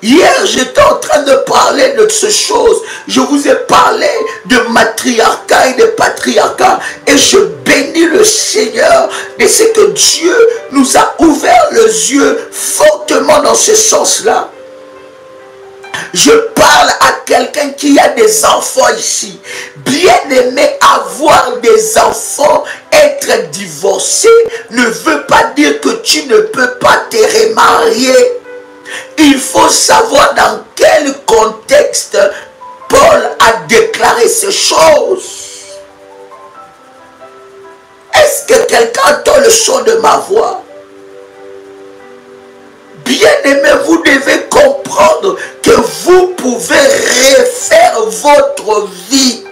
Hier, j'étais en train de parler de ces choses. Je vous ai parlé de matriarcat et de patriarcat. Et je bénis le Seigneur de ce que Dieu nous a ouvert les yeux fortement dans ce sens-là. Je parle à quelqu'un qui a des enfants ici. Bien aimé, avoir des enfants, être divorcé, ne veut pas dire que tu ne peux pas te remarier. Il faut savoir dans quel contexte Paul a déclaré ces choses. Est-ce que quelqu'un entend le son de ma voix? Bien-aimé, vous devez comprendre que vous pouvez refaire votre vie.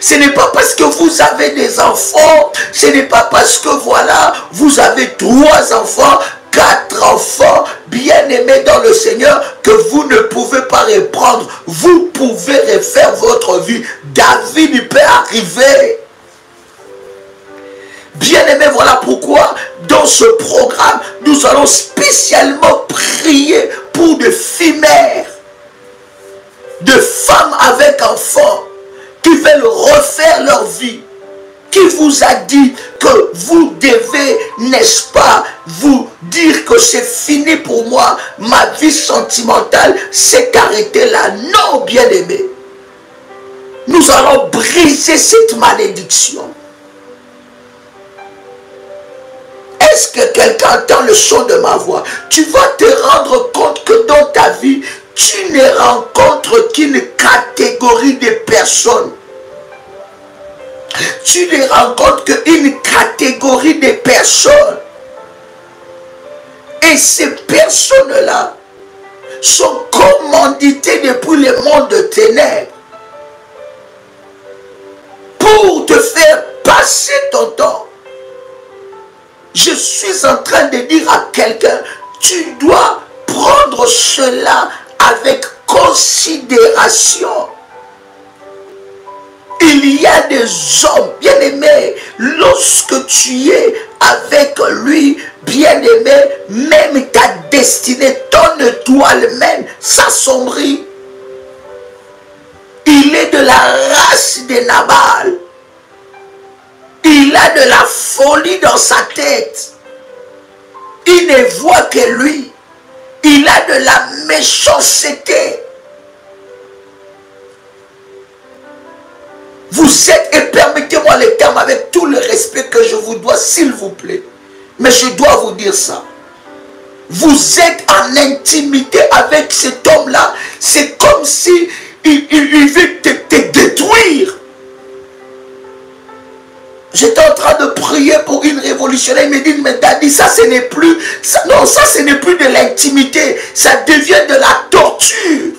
Ce n'est pas parce que vous avez des enfants, ce n'est pas parce que voilà, vous avez 3 enfants, 4 enfants, bien-aimés dans le Seigneur, que vous ne pouvez pas reprendre. Vous pouvez refaire votre vie. David, il peut arriver. Bien-aimés, voilà pourquoi dans ce programme, nous allons spécialement prier pour des filles mères, de femmes avec enfants, qui veulent refaire leur vie, qui vous a dit que vous devez, n'est-ce pas, vous dire que c'est fini pour moi, ma vie sentimentale s'est arrêtée là. Non, bien-aimé. Nous allons briser cette malédiction. Est-ce que quelqu'un entend le son de ma voix? Tu vas te rendre compte que dans ta vie, tu ne rencontres qu'une catégorie de personnes. Tu ne rencontres qu'une catégorie de personnes. Et ces personnes-là sont commanditées depuis le monde de ténèbres pour te faire passer ton temps. Je suis en train de dire à quelqu'un, tu dois prendre cela avec considération. Il y a des hommes, bien-aimés, lorsque tu es avec lui, bien-aimé, même ta destinée, ton étoile même, s'assombrit. Il est de la race de Nabal. Il a de la folie dans sa tête. Il ne voit que lui. Il a de la méchanceté. Vous êtes, et permettez-moi le terme avec tout le respect que je vous dois, s'il vous plaît. Mais je dois vous dire ça. Vous êtes en intimité avec cet homme-là. C'est comme si il veut te détruire. J'étais en train de prier pour une révolutionnaire. Il me dit, mais Daddy, ça ce n'est plus, ça, non, ça ce n'est plus de l'intimité. Ça devient de la torture.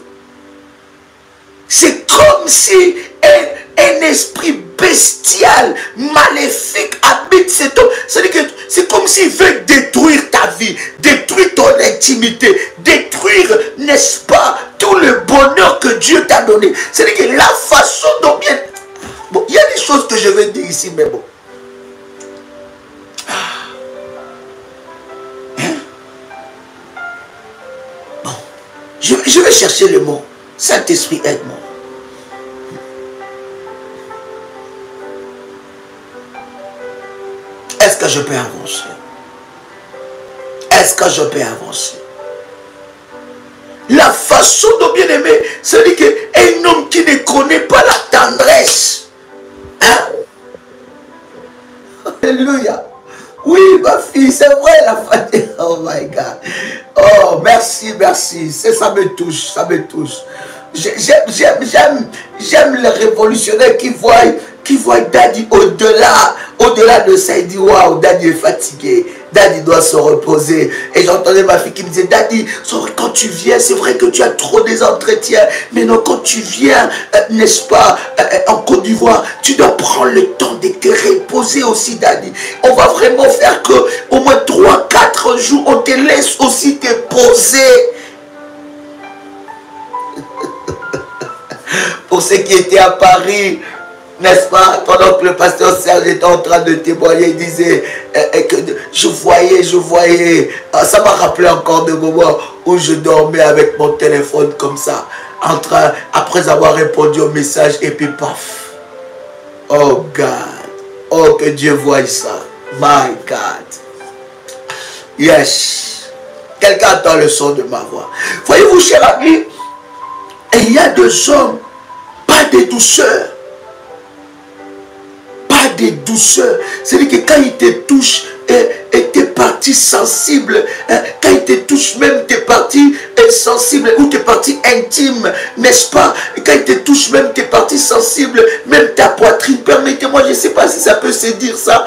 C'est comme si un esprit bestial, maléfique habite cet homme. C'est-à-dire que c'est comme s'il veut détruire ta vie, détruire ton intimité, détruire, n'est-ce pas, tout le bonheur que Dieu t'a donné. C'est-à-dire que la façon dont bien... Bon, il y a des choses que je vais dire ici, mais bon. Bon, je vais chercher le mot. Saint-Esprit, aide-moi. Est-ce que je peux avancer? Est-ce que je peux avancer? La façon dont, bien aimé, c'est-à-dire qu'un homme qui ne connaît pas la tendresse. Hein? Alléluia. Oui, ma fille, c'est vrai la fatigue. Oh my God. Oh, merci, merci. Ça me touche, ça me touche. J'aime les révolutionnaires qui voient Daddy au-delà de ça. Il dit, waouh, Daddy est fatigué. Daddy doit se reposer. Et j'entendais ma fille qui me disait, Daddy, quand tu viens, c'est vrai que tu as trop des entretiens. Mais non, quand tu viens, n'est-ce pas, en Côte d'Ivoire, tu dois prendre le temps de te reposer aussi, Daddy. On va vraiment faire que au moins 3-4 jours, on te laisse aussi te poser. Pour ceux qui étaient à Paris, n'est-ce pas, pendant que le pasteur Serge était en train de témoigner, il disait que je voyais, ça m'a rappelé encore de moments où je dormais avec mon téléphone comme ça, après avoir répondu au message, et puis paf. Oh God, oh que Dieu voie ça, my God. Yes, quelqu'un entend le son de ma voix. Voyez-vous, cher ami, il y a des hommes, pas de douceur. Pas de douceur. C'est-à-dire que quand il te touche, et t'es parti sensible. Quand il te touche, même t'es parti sensible ou t'es parti intime, n'est-ce pas? Quand il te touche, même t'es parti sensible, même ta poitrine. Permettez-moi, je ne sais pas si ça peut se dire ça.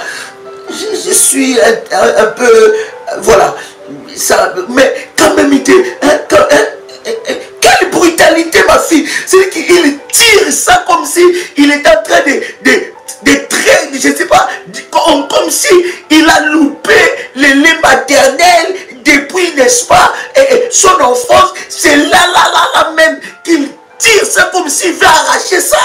Je suis un peu... voilà. Ça, mais quand même, il te... quelle brutalité, ma fille! C'est qu'il tire ça comme si il est en train de traîner, je ne sais pas, comme si il a loupé le lait maternel depuis, n'est-ce pas, son enfance. C'est là même qu'il tire ça comme s'il veut arracher ça.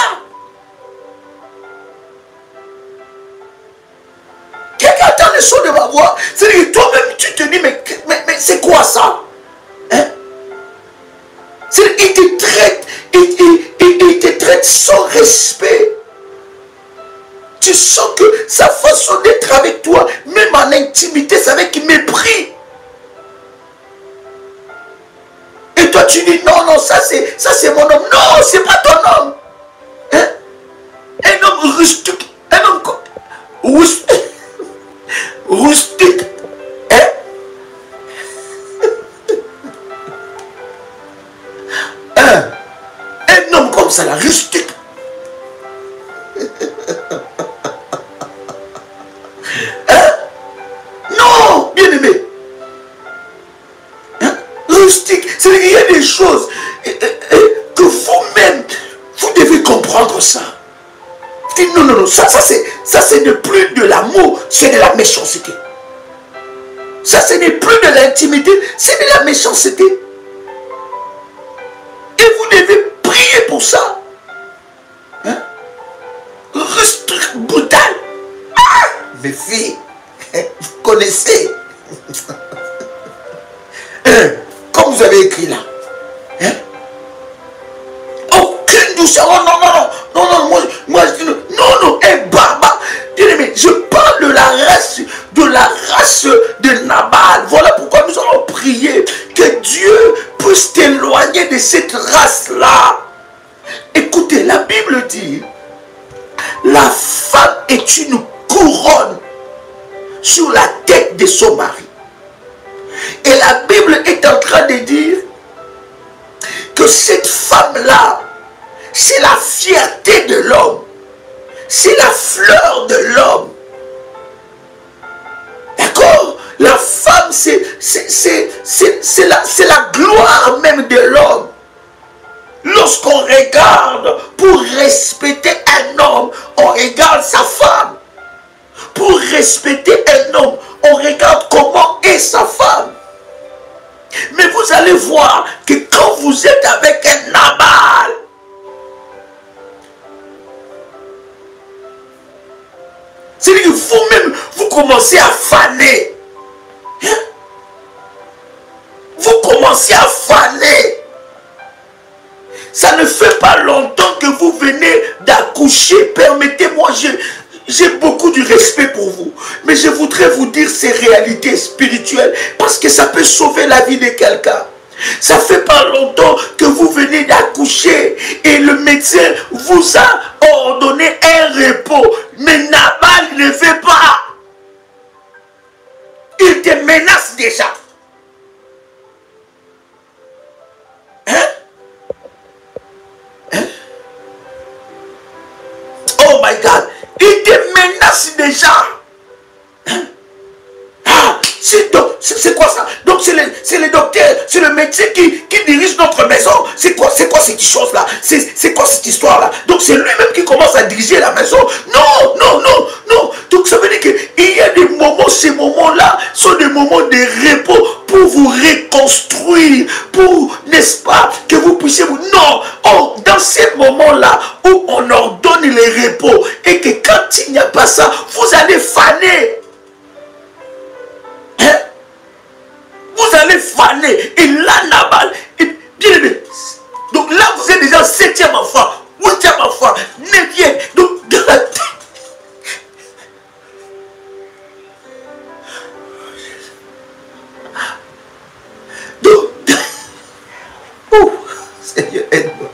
Quelqu'un entend le son de ma voix. C'est-à-dire que toi-même, tu te dis, mais c'est quoi ça? Hein? Il te traite sans respect. Tu sens que sa façon d'être avec toi, même en intimité, c'est avec mépris. Et toi tu dis, non, ça c'est mon homme. Non, c'est pas ton homme. Hein? Un homme rustique. Un homme rustique. Hein? Un homme comme ça, là, rustique. Hein? Non, bien aimé. Hein? Rustique. C'est-à-dire qu'il y a des choses que vous-même, vous devez comprendre ça. Non, ça ce n'est plus de l'amour, c'est de la méchanceté. Ça, ce n'est plus de l'intimité, c'est de la méchanceté. Et vous devez prier pour ça. Hein? Rustique, brutal. Ah, mes filles, vous connaissez. Comme vous avez écrit là. Hein? Aucune douceur. Non, moi je dis non, un barbare. Bien-aimé, je parle de la race de Nabal. Voilà pourquoi nous allons prier que Dieu puisse t'éloigner de cette race-là. Écoutez, la Bible dit, la femme est une couronne sur la tête de son mari. Et la Bible est en train de dire que cette femme-là, c'est la fierté de l'homme. C'est la fleur de l'homme. D'accord? La femme, c'est la gloire même de l'homme. Lorsqu'on regarde pour respecter un homme, on regarde sa femme. Pour respecter un homme, on regarde comment est sa femme. Mais vous allez voir que quand vous êtes avec un Nabal, c'est-à-dire que vous-même, vous commencez à faner. Hein? Vous commencez à faner. Ça ne fait pas longtemps que vous venez d'accoucher. Permettez-moi, j'ai beaucoup de respect pour vous. Mais je voudrais vous dire ces réalités spirituelles. Parce que ça peut sauver la vie de quelqu'un. Ça fait pas longtemps que vous venez d'accoucher et le médecin vous a ordonné un repos. Mais Nabal ne fait pas. Il te menace déjà. Hein? Hein? Oh my God. Il te menace déjà. Hein? Ah, c'est quoi ça? Donc c'est le docteur, c'est le médecin qui dirige notre maison. C'est quoi cette chose-là? C'est quoi cette histoire-là? Donc c'est lui-même qui commence à diriger la maison. Non, non, non, non. Donc ça veut dire qu'il y a des moments, ces moments-là sont des moments de repos pour vous reconstruire, pour, n'est-ce pas, que vous puissiez vous... Non, oh, dans ces moments-là où on ordonne les repos et que quand il n'y a pas ça, vous allez faner. Hein? Vous allez faner. Et là, Nabal, bien aimé. Donc là, vous êtes déjà 7e enfant, 8e enfant, 9e. Donc, dans la tête. Donc, oh, Seigneur, aide-moi.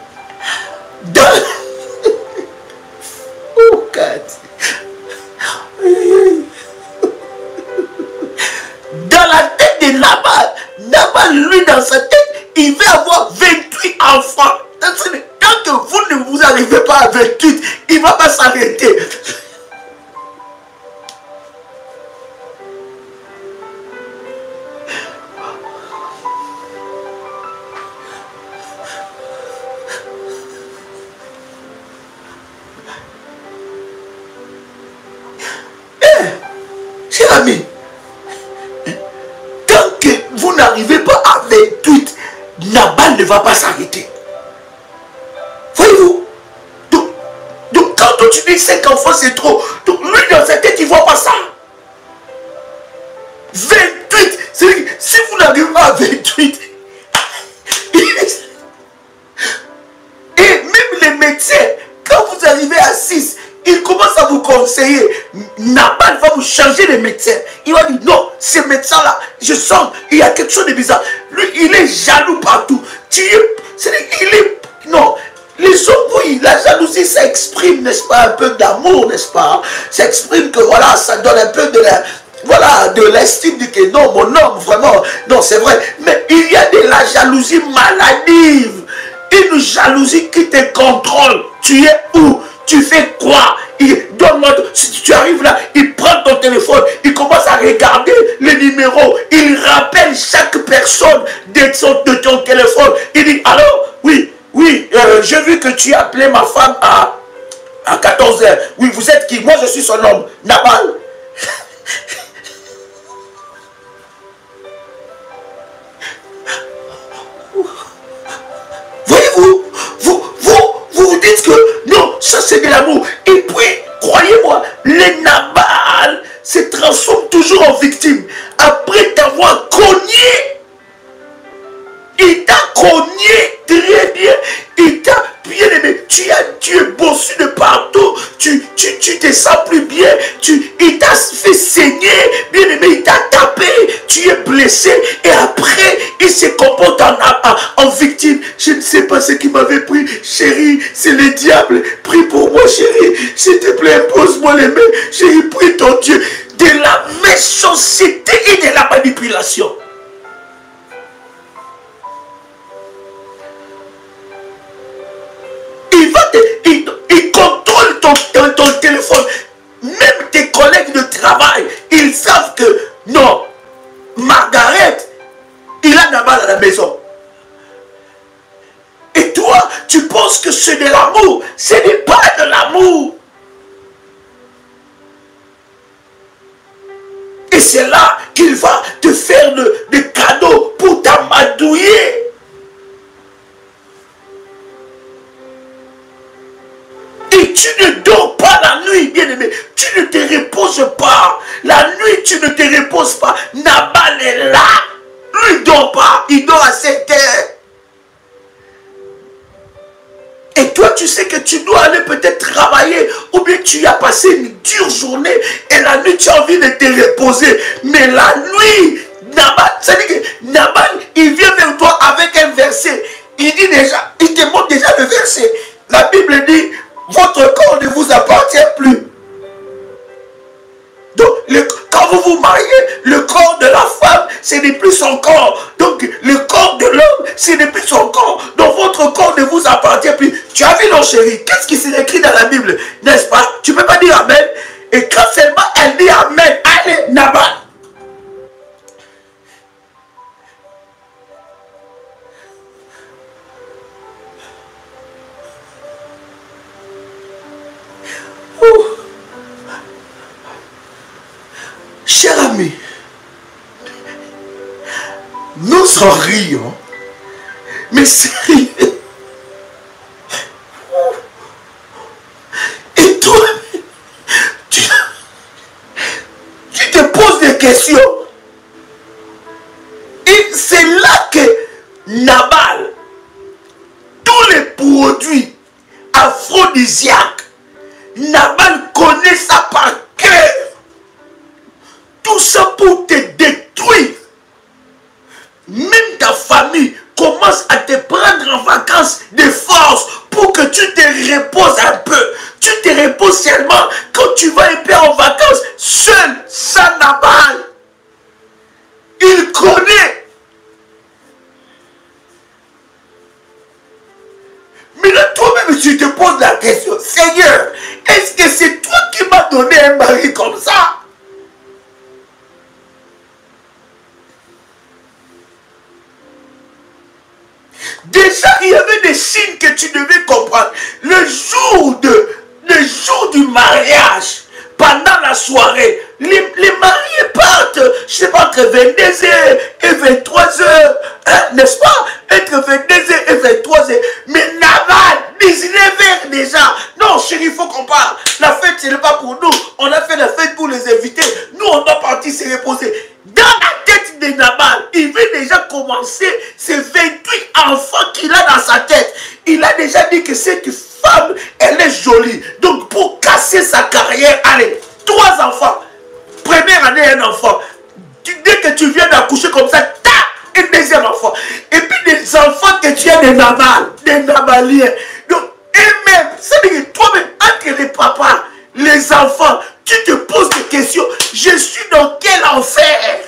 Oh, God. Dans la tête de Nabal, lui, dans sa tête, il va avoir 28 enfants. Tant que vous ne vous arrivez pas à 28, il ne va pas s'arrêter. Cher ami, tant que vous n'arrivez pas à 28, Nabal ne va pas s'arrêter. Voyez-vous? Donc quand tu dis 5 enfants, c'est trop. Donc lui, dans sa tête, il ne voit pas ça. 28, si vous n'arrivez pas à 28, et même les médecins, quand vous arrivez à 6, il commence à vous conseiller. Nabal va vous changer de médecin. Il va dire non, ce médecin-là, je sens, il y a quelque chose de bizarre. Lui, il est jaloux partout. Non, les hommes, oui, la jalousie, ça exprime, n'est-ce pas, un peu d'amour, n'est-ce pas? Ça exprime que voilà, ça donne un peu de la... Voilà, de l'estime de que non, mon homme, vraiment, non, c'est vrai. Mais il y a de la jalousie maladive. Une jalousie qui te contrôle. Tu es où? Tu fais quoi? Si tu arrives là, il prend ton téléphone, il commence à regarder les numéros, il rappelle chaque personne de ton téléphone. Il dit, alors, oui, j'ai vu que tu as appelé ma femme à 14 h. Oui, vous êtes qui? Moi, je suis son homme, Nabal. Voyez-vous, vous dites que non, ça c'est de l'amour. Et puis, croyez-moi, le Nabal se transforme toujours en victime. Après t'avoir cogné, il t'a cogné très bien, il t'a bien aimé. Tu es bossu de partout, tu te sens plus bien, il t'a fait saigner, bien aimé, il t'a tapé, tu es blessé et après il se comporte en victime. Je ne sais pas ce qui m'avait pris, chérie, c'est le diable. Prie pour moi, chérie, s'il te plaît, impose-moi les mains, chérie, prie ton Dieu. De la méchanceté et de la manipulation. Il contrôle ton téléphone. Même tes collègues de travail, ils savent que non, Margaret, il a Nabal à la maison. Et toi, tu penses que c'est de l'amour. Ce n'est pas de l'amour. Et c'est là qu'il va te faire des cadeaux pour t'amadouiller. Et tu ne dors pas la nuit, bien-aimé. Tu ne te reposes pas. La nuit, tu ne te reposes pas. Nabal est là. Lui, il ne dort pas. Il dort à 7 heures. Et toi, tu sais que tu dois aller peut-être travailler. Ou bien tu as passé une dure journée. Et la nuit, tu as envie de te reposer. Mais la nuit, Nabal, c'est-à-dire que Nabal, il vient vers toi avec un verset. Il dit déjà, il te montre déjà le verset. La Bible dit, votre corps ne vous appartient plus. Donc, quand vous vous mariez, le corps de la femme, ce n'est plus son corps. Donc, le corps de l'homme, ce n'est plus son corps. Donc, votre corps ne vous appartient plus. Tu as vu, non, chérie? Qu'est-ce qui s'est écrit dans la Bible? N'est-ce pas? Tu ne peux pas dire Amen. Et quand seulement elle dit Amen, allez, Nabal. Cher ami, nous en rions, mais sérieux. Et toi, tu te poses des questions. Et c'est là que Nabal, tous les produits aphrodisiaques, Nabal connaît ça par cœur. Tout ça pour te détruire. Même ta famille commence à te prendre en vacances de force pour que tu te reposes un peu. Tu te reposes seulement quand tu vas un peu en vacances seul, sans Nabal. Il connaît. Mais là, toi-même, tu te poses la question, Seigneur, est-ce que c'est toi qui m'as donné un mari comme ça? Déjà, il y avait des signes que tu devais comprendre. Le jour du mariage, pendant la soirée, les mariés partent, je ne sais pas, entre 22h et 23h, hein, n'est-ce pas? Entre 22h et 23h. Mais Nabal, 19h déjà. Non, chérie, il faut qu'on parle. La fête, ce n'est pas pour nous. On a fait la fête pour les invités. Nous, on doit partir se reposer. Dans la tête de Nabal, il veut déjà commencer ces 28 enfants qu'il a dans sa tête. Il a déjà dit que cette femme, elle est jolie. Donc, pour casser sa carrière, allez, 3 enfants. Première année, un enfant. Dès que tu viens d'accoucher comme ça, tac, un deuxième enfant. Et puis des enfants que tu as des Nabal, des Nabaliens. Donc, et même, c'est-à-dire toi-même, entre les papas, les enfants, tu te poses des questions. Je suis dans quel enfer?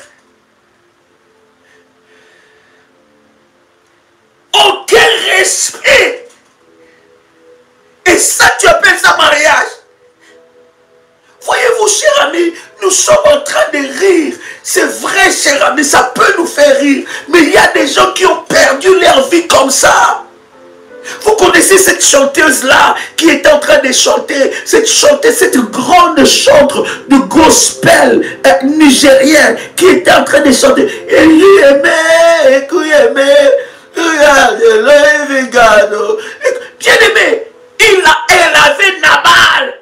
Aucun respect. Et ça, tu appelles ça mariage? Voyez-vous, cher ami, nous sommes en train de rire. C'est vrai, cher ami, ça peut nous faire rire. Mais il y a des gens qui ont perdu leur vie comme ça. Vous connaissez cette chanteuse-là qui était en train de chanter, cette grande chanteuse de gospel nigérien qui était en train de chanter. Bien aimé, elle avait Nabal.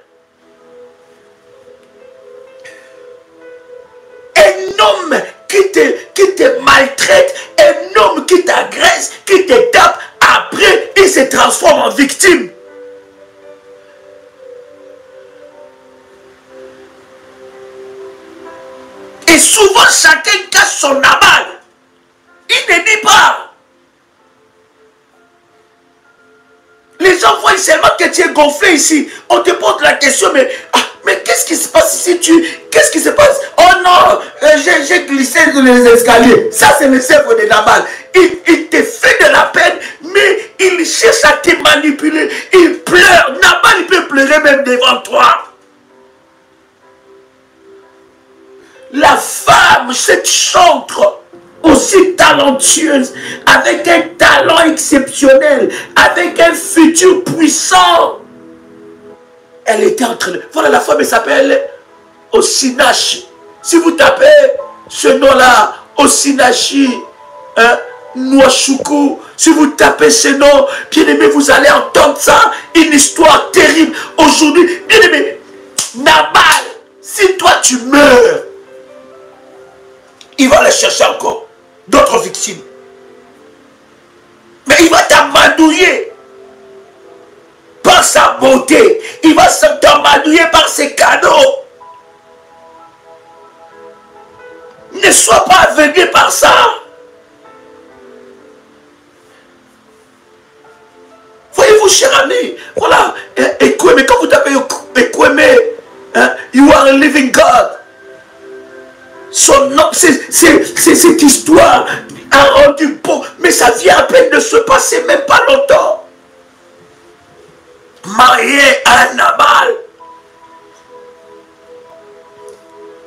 Un homme qui te maltraite, un homme qui t'agresse, qui te tape, après il se transforme en victime. Et souvent chacun cache son Nabal. Il ne dit pas. Les gens voient seulement que tu es gonflé ici. On te pose la question, mais qu'est-ce qui se passe ici? Qu'est-ce qui se passe? Oh non, j'ai glissé dans les escaliers. Ça, c'est le cerveau de Nabal. Il te fait de la peine, mais il cherche à te manipuler. Il pleure. Nabal, il peut pleurer même devant toi. La femme, cette chantre, aussi talentueuse, avec un talent exceptionnel, avec un futur puissant. Elle était en train de... Voilà, la femme, elle s'appelle Osinachi. Si vous tapez ce nom-là, Osinachi, Nwachukwu, si vous tapez ce nom, bien aimé, vous allez entendre ça, une histoire terrible. Aujourd'hui, bien aimé, Nabal, si toi tu meurs, il va aller chercher encore d'autres victimes. Mais il va t'amadouiller par sa beauté. Il va t'amadouiller par ses cadeaux. Ne Ne sois pas aveuglé par ça. Voyez-vous, cher ami, voilà, Ekweme, quand vous tapez Ekweme, hein, you are a living God. Son nom, c'est cette histoire a rendu beau, mais ça vient à peine de se passer, même pas longtemps. Marié à Nabal.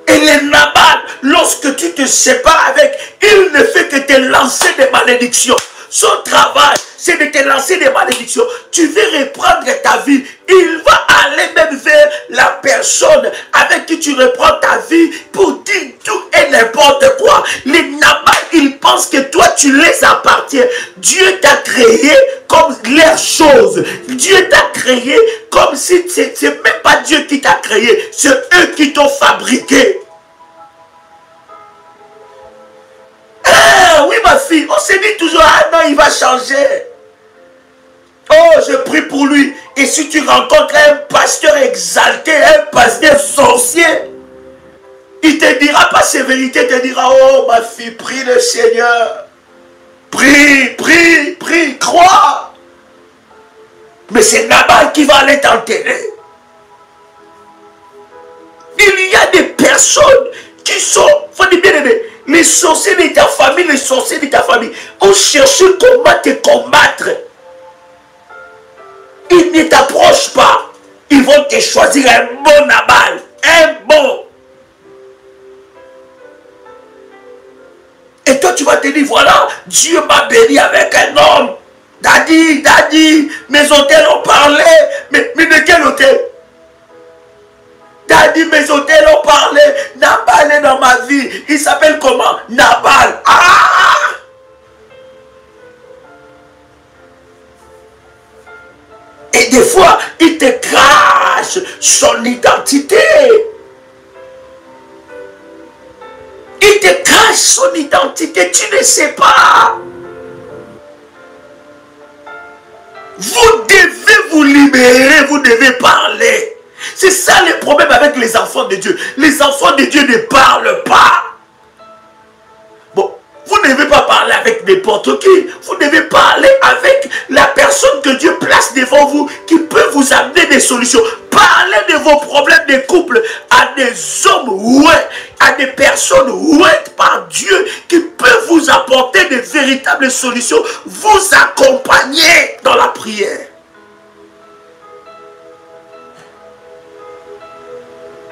Et les Nabal, lorsque tu te sépares avec, il ne fait que te lancer des malédictions. Son travail, c'est de te lancer des malédictions. Tu veux reprendre ta vie. Il va aller même vers la personne avec qui tu reprends ta vie pour dire tout et n'importe quoi. Les Nabal, ils pensent que toi, tu les appartiens. Dieu t'a créé comme les choses. Dieu t'a créé comme si c'est même pas Dieu qui t'a créé. C'est eux qui t'ont fabriqué. Ah oui, ma fille, on se dit toujours, ah non, il va changer. Oh, je prie pour lui. Et si tu rencontres un pasteur exalté, un pasteur sorcier, il ne te dira pas ses vérités, il te dira, oh ma fille, prie le Seigneur. Prie, prie, prie, crois. Mais c'est Nabal qui va aller t'enterrer. Il y a des personnes qui sont, faut dire bien aimé, les sorciers de ta famille, les sorciers de ta famille ont cherché comment te combattre. Ils ne t'approchent pas. Ils vont te choisir un bon Nabal. Un bon. Et toi, tu vas te dire, voilà, Dieu m'a béni avec un homme. Daddy, mes hôtels ont parlé. Mais de quel hôtel? Daddy, mes hôtels ont parlé. Nabal est dans ma vie. Il s'appelle comment? Nabal. Ah! Et des fois, il te crache son identité. Il te cache son identité. Tu ne sais pas. Vous devez vous libérer. Vous devez parler. C'est ça le problème avec les enfants de Dieu. Les enfants de Dieu ne parlent pas. Bon, vous ne devez pas parler avec n'importe qui. Vous devez parler avec la personne que Dieu place devant vous, qui peut vous amener des solutions. Parlez de vos problèmes de couple à des hommes oués, à des personnes ouées par Dieu, qui peuvent vous apporter de véritables solutions, vous accompagner dans la prière.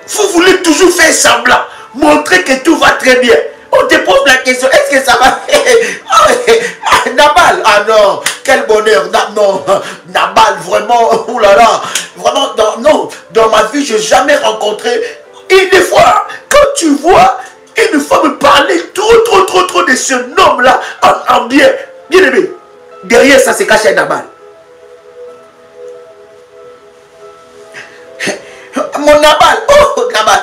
Vous voulez toujours faire semblant, montrer que tout va très bien. On te pose la question, est-ce que ça va? Nabal, ah non, quel bonheur. Non, Nabal, vraiment, oulala, vraiment, non, dans ma vie, je n'ai jamais rencontré. Et des fois, quand tu vois une femme parler trop de ce homme-là, en bien aimé, derrière ça se cache un Nabal. Mon Nabal, oh Nabal,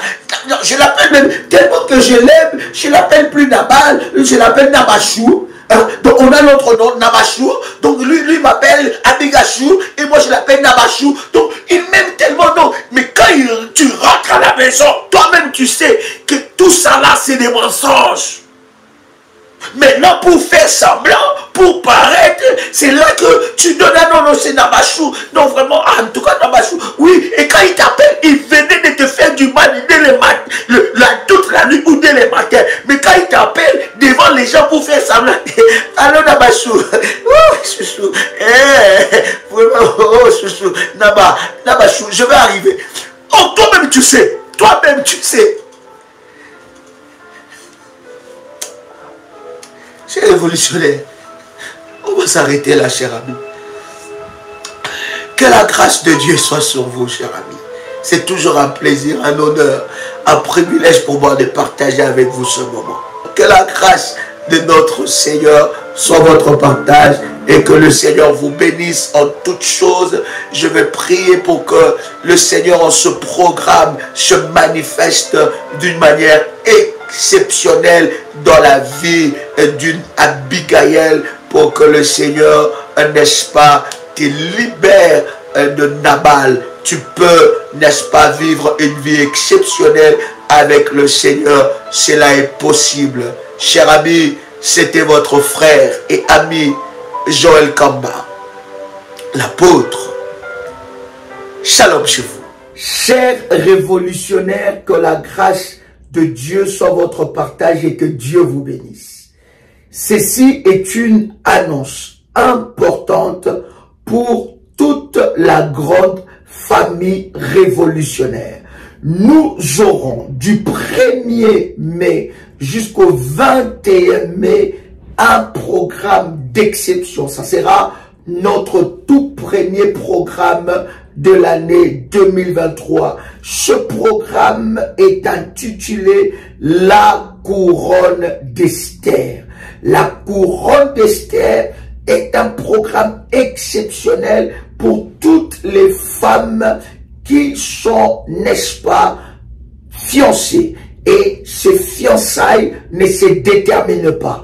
je l'appelle même, tellement que je l'aime, je l'appelle plus Nabal, je l'appelle Nabachou. Donc on a notre nom, Nabachou. Donc lui m'appelle Abigachou et moi je l'appelle Nabachou. Donc il m'aime tellement, non. Mais quand tu rentres à la maison, toi-même tu sais que tout ça là c'est des mensonges. Maintenant, pour faire semblant, pour paraître, c'est là que tu donnes un nom, c'est Nabachou. Non, vraiment, en tout cas, Nabachou. Oui, et quand il t'appelle, il venait de te faire du mal dès le matin, toute la nuit ou dès le matin. Mais quand il t'appelle devant les gens pour faire semblant, allô Nabachou, oh chouchou, vraiment, oh chouchou, Nabachou, je vais arriver. Oh, toi-même tu sais, C'est révolutionnaire. On va s'arrêter là, cher ami. Que la grâce de Dieu soit sur vous, cher ami. C'est toujours un plaisir, un honneur, un privilège pour moi de partager avec vous ce moment. Que la grâce de notre Seigneur soit votre partage et que le Seigneur vous bénisse en toutes choses. Je vais prier pour que le Seigneur en ce programme se manifeste d'une manière exceptionnelle dans la vie d'une Abigail, pour que le Seigneur, n'est-ce pas, te libère de Nabal tu peux, n'est-ce pas, vivre une vie exceptionnelle avec le Seigneur. Cela est possible. Chers amis, c'était votre frère et ami Joël Kamba, l'apôtre. Shalom chez vous. Chers révolutionnaires, que la grâce de Dieu soit votre partage et que Dieu vous bénisse. Ceci est une annonce importante pour toute la grande famille révolutionnaire. Nous aurons du 1er mai jusqu'au 21 mai un programme d'exception. Ça sera notre tout premier programme de l'année 2023. Ce programme est intitulé La couronne d'Esther. La couronne d'Esther est un programme exceptionnel pour toutes les femmes qui sont, n'est-ce pas, fiancées. Et ces fiançailles ne se déterminent pas.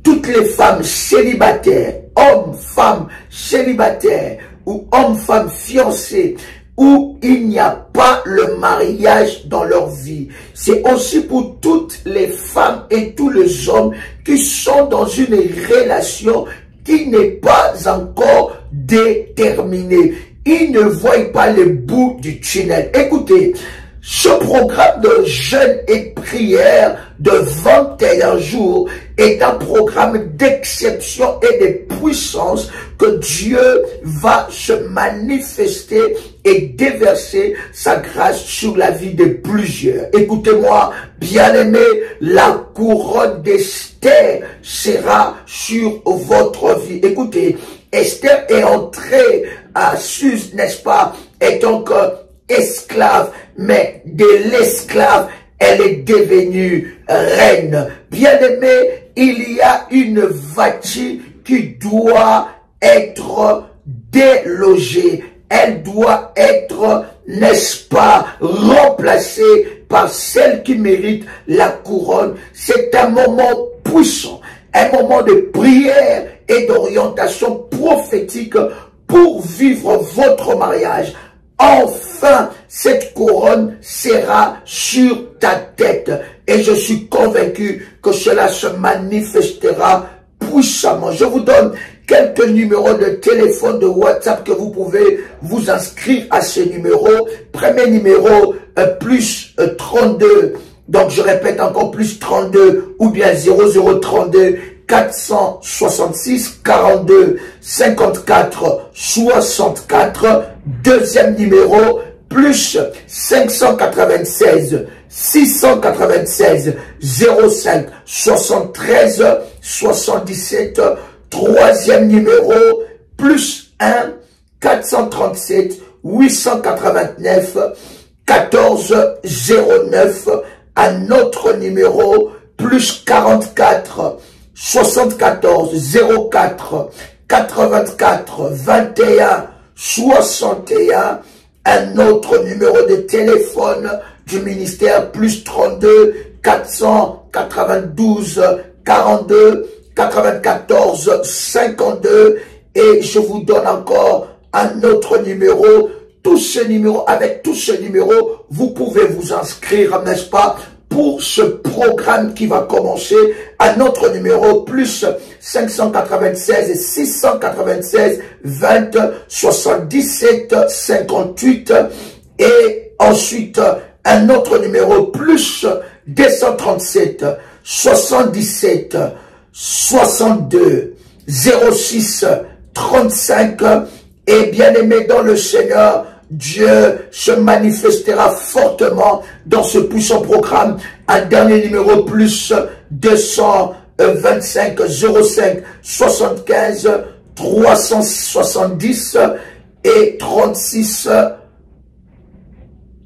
Toutes les femmes célibataires, hommes, femmes célibataires ou hommes, femmes fiancés, où il n'y a pas le mariage dans leur vie. C'est aussi pour toutes les femmes et tous les hommes qui sont dans une relation qui n'est pas encore déterminée. Ils ne voient pas le bout du tunnel. Écoutez, ce programme de jeûne et prière de 21 jours est un programme d'exception et de puissance que Dieu va se manifester et déverser sa grâce sur la vie de plusieurs. Écoutez-moi, bien-aimés, la couronne d'Esther sera sur votre vie. Écoutez, Esther est entrée à Suse, n'est-ce pas, et donc esclave, mais de l'esclave, elle est devenue reine. Bien-aimé, il y a une Vati qui doit être délogée. Elle doit être, n'est-ce pas, remplacée par celle qui mérite la couronne. C'est un moment puissant, un moment de prière et d'orientation prophétique pour vivre votre mariage. Enfin, cette couronne sera sur ta tête. Et je suis convaincu que cela se manifestera puissamment. Je vous donne quelques numéros de téléphone, de WhatsApp que vous pouvez vous inscrire à ces numéros. Premier numéro, plus 32. Donc, je répète encore, plus 32 ou bien 0032 466 42 54 64. Deuxième numéro, plus 596 696 05 73 77. Troisième numéro, plus 1 437 889 14 09. Un autre numéro, plus 44 74 04 84 21 61. Un autre numéro de téléphone du ministère, plus 32 492 42 94 52. Et je vous donne encore un autre numéro. Tous ces numéros, avec tous ces numéros, vous pouvez vous inscrire, n'est-ce pas, pour ce programme qui va commencer. À notre numéro, plus 596 696 20 77 58. Et ensuite, un autre numéro, plus 237 77 62 06 35. Et bien aimé dans le Seigneur, Dieu se manifestera fortement dans ce puissant programme. Un dernier numéro, plus 225 05 75 370 et 36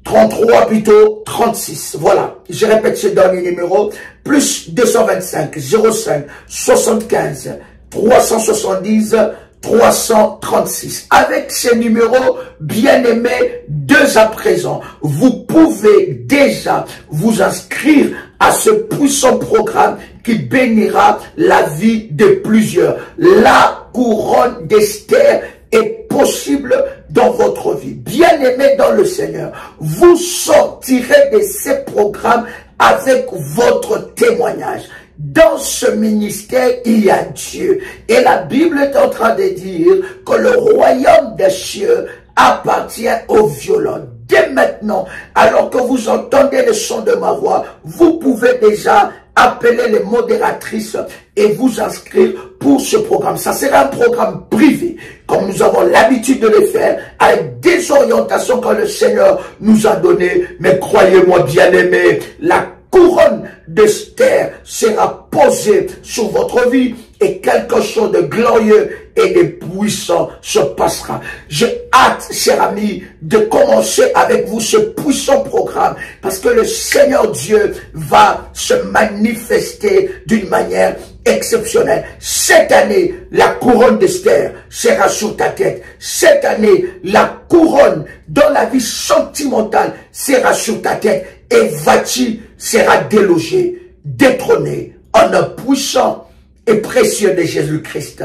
33 plutôt 36. Voilà, je répète ce dernier numéro, plus 225 05 75 370 336. Avec ces numéros, bien-aimés, dès à présent, vous pouvez déjà vous inscrire à ce puissant programme qui bénira la vie de plusieurs. La couronne d'Esther est possible dans votre vie. Bien-aimés dans le Seigneur, vous sortirez de ces programmes avec votre témoignage. Dans ce ministère, il y a Dieu. Et la Bible est en train de dire que le royaume des cieux appartient aux violents. Dès maintenant, alors que vous entendez le son de ma voix, vous pouvez déjà appeler les modératrices et vous inscrire pour ce programme. Ça sera un programme privé, comme nous avons l'habitude de le faire, avec des orientations que le Seigneur nous a données. Mais croyez-moi, bien-aimés, la couronne d'Esther sera posée sur votre vie et quelque chose de glorieux et de puissant se passera. J'ai hâte, chers amis, de commencer avec vous ce puissant programme parce que le Seigneur Dieu va se manifester d'une manière exceptionnelle. Cette année, la couronne d'Esther sera sur ta tête. Cette année, la couronne dans la vie sentimentale sera sur ta tête et Vati sera délogé, détrôné en un puissant et précieux de Jésus-Christ.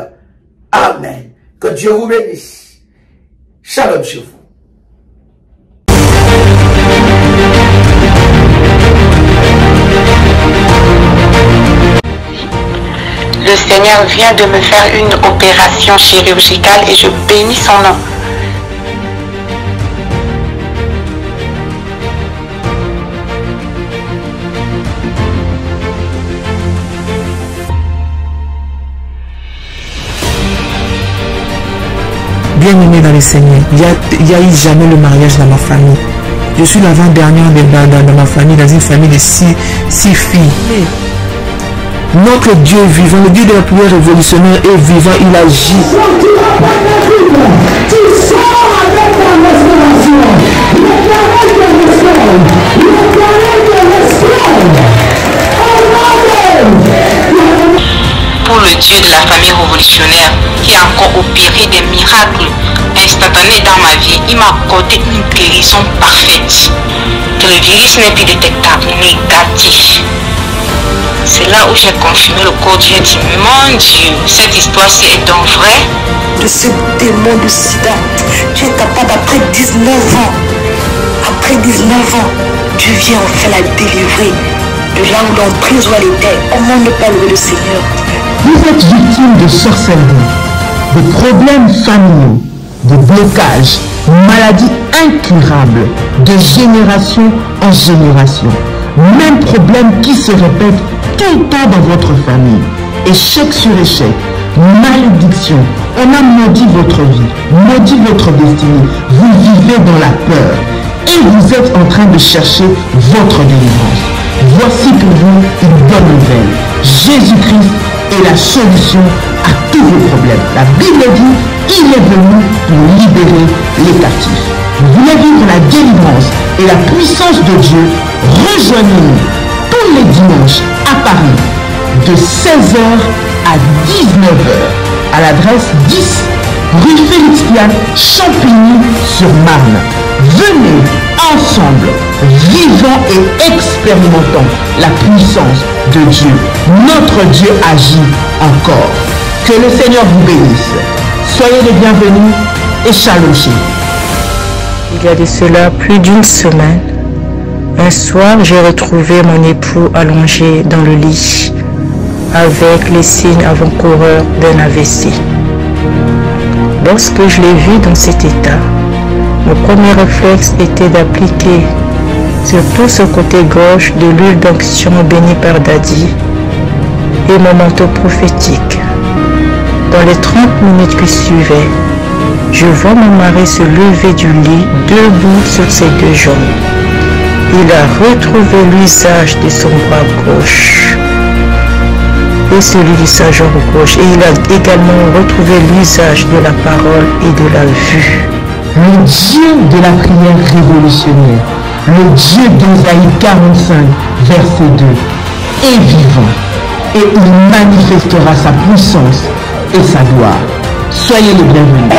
Amen. Que Dieu vous bénisse. Shalom sur vous. Le Seigneur vient de me faire une opération chirurgicale et je bénis son nom. Bien-aimé dans le Seigneur, il n'y a eu jamais le mariage dans ma famille. Je suis l'avant-dernière dans ma famille, dans une famille de six filles. Notre Dieu vivant, le Dieu de la prière révolutionnaire est vivant, il agit. Pour le Dieu de la famille révolutionnaire qui a encore opéré des miracles instantanés dans ma vie, il m'a accordé une guérison parfaite. Que le virus n'est plus détectable, négatif. C'est là où j'ai confirmé le corps Dieu dit, mon Dieu, cette histoire-ci est donc vraie. De ce démon de sida, tu es capable après 19 ans. Après 19 ans, tu viens enfin la délivrer. De là où l'emprise où elle était, comment ne pas louer le Seigneur? Vous êtes victime de sorcellerie, de problèmes familiaux, de blocages, maladies incurables, de génération en génération. Même problème qui se répète tout le temps dans votre famille. Échec sur échec, malédiction. On a maudit votre vie, maudit votre destinée. Vous vivez dans la peur et vous êtes en train de chercher votre délivrance. Voici pour vous une bonne nouvelle. Jésus-Christ est la solution à tous vos problèmes. La Bible dit, il est venu pour libérer les captifs. Vous voulez vivre la délivrance et la puissance de Dieu? Rejoignez-nous tous les dimanches à Paris de 16h à 19h à l'adresse 10 rue Félix Piat, Champigny-sur-Marne. Venez ensemble, vivons et expérimentons la puissance de Dieu. Notre Dieu agit encore. Que le Seigneur vous bénisse. Soyez les bienvenus et shalom chez vous. Il y a de cela plus d'une semaine, un soir, j'ai retrouvé mon époux allongé dans le lit avec les signes avant-coureurs d'un AVC. Lorsque je l'ai vu dans cet état, mon premier réflexe était d'appliquer sur tout ce côté gauche de l'huile d'onction bénie par Dadi et mon manteau prophétique. Dans les 30 minutes qui suivaient, je vois mon mari se lever du lit debout sur ses deux jambes. Il a retrouvé l'usage de son bras gauche et celui de sa jambe gauche. Et il a également retrouvé l'usage de la parole et de la vue. Le Dieu de la prière révolutionnaire, le Dieu d'Ésaïe 45, verset 2, est vivant et il manifestera sa puissance et sa gloire. Soyez les bienvenus.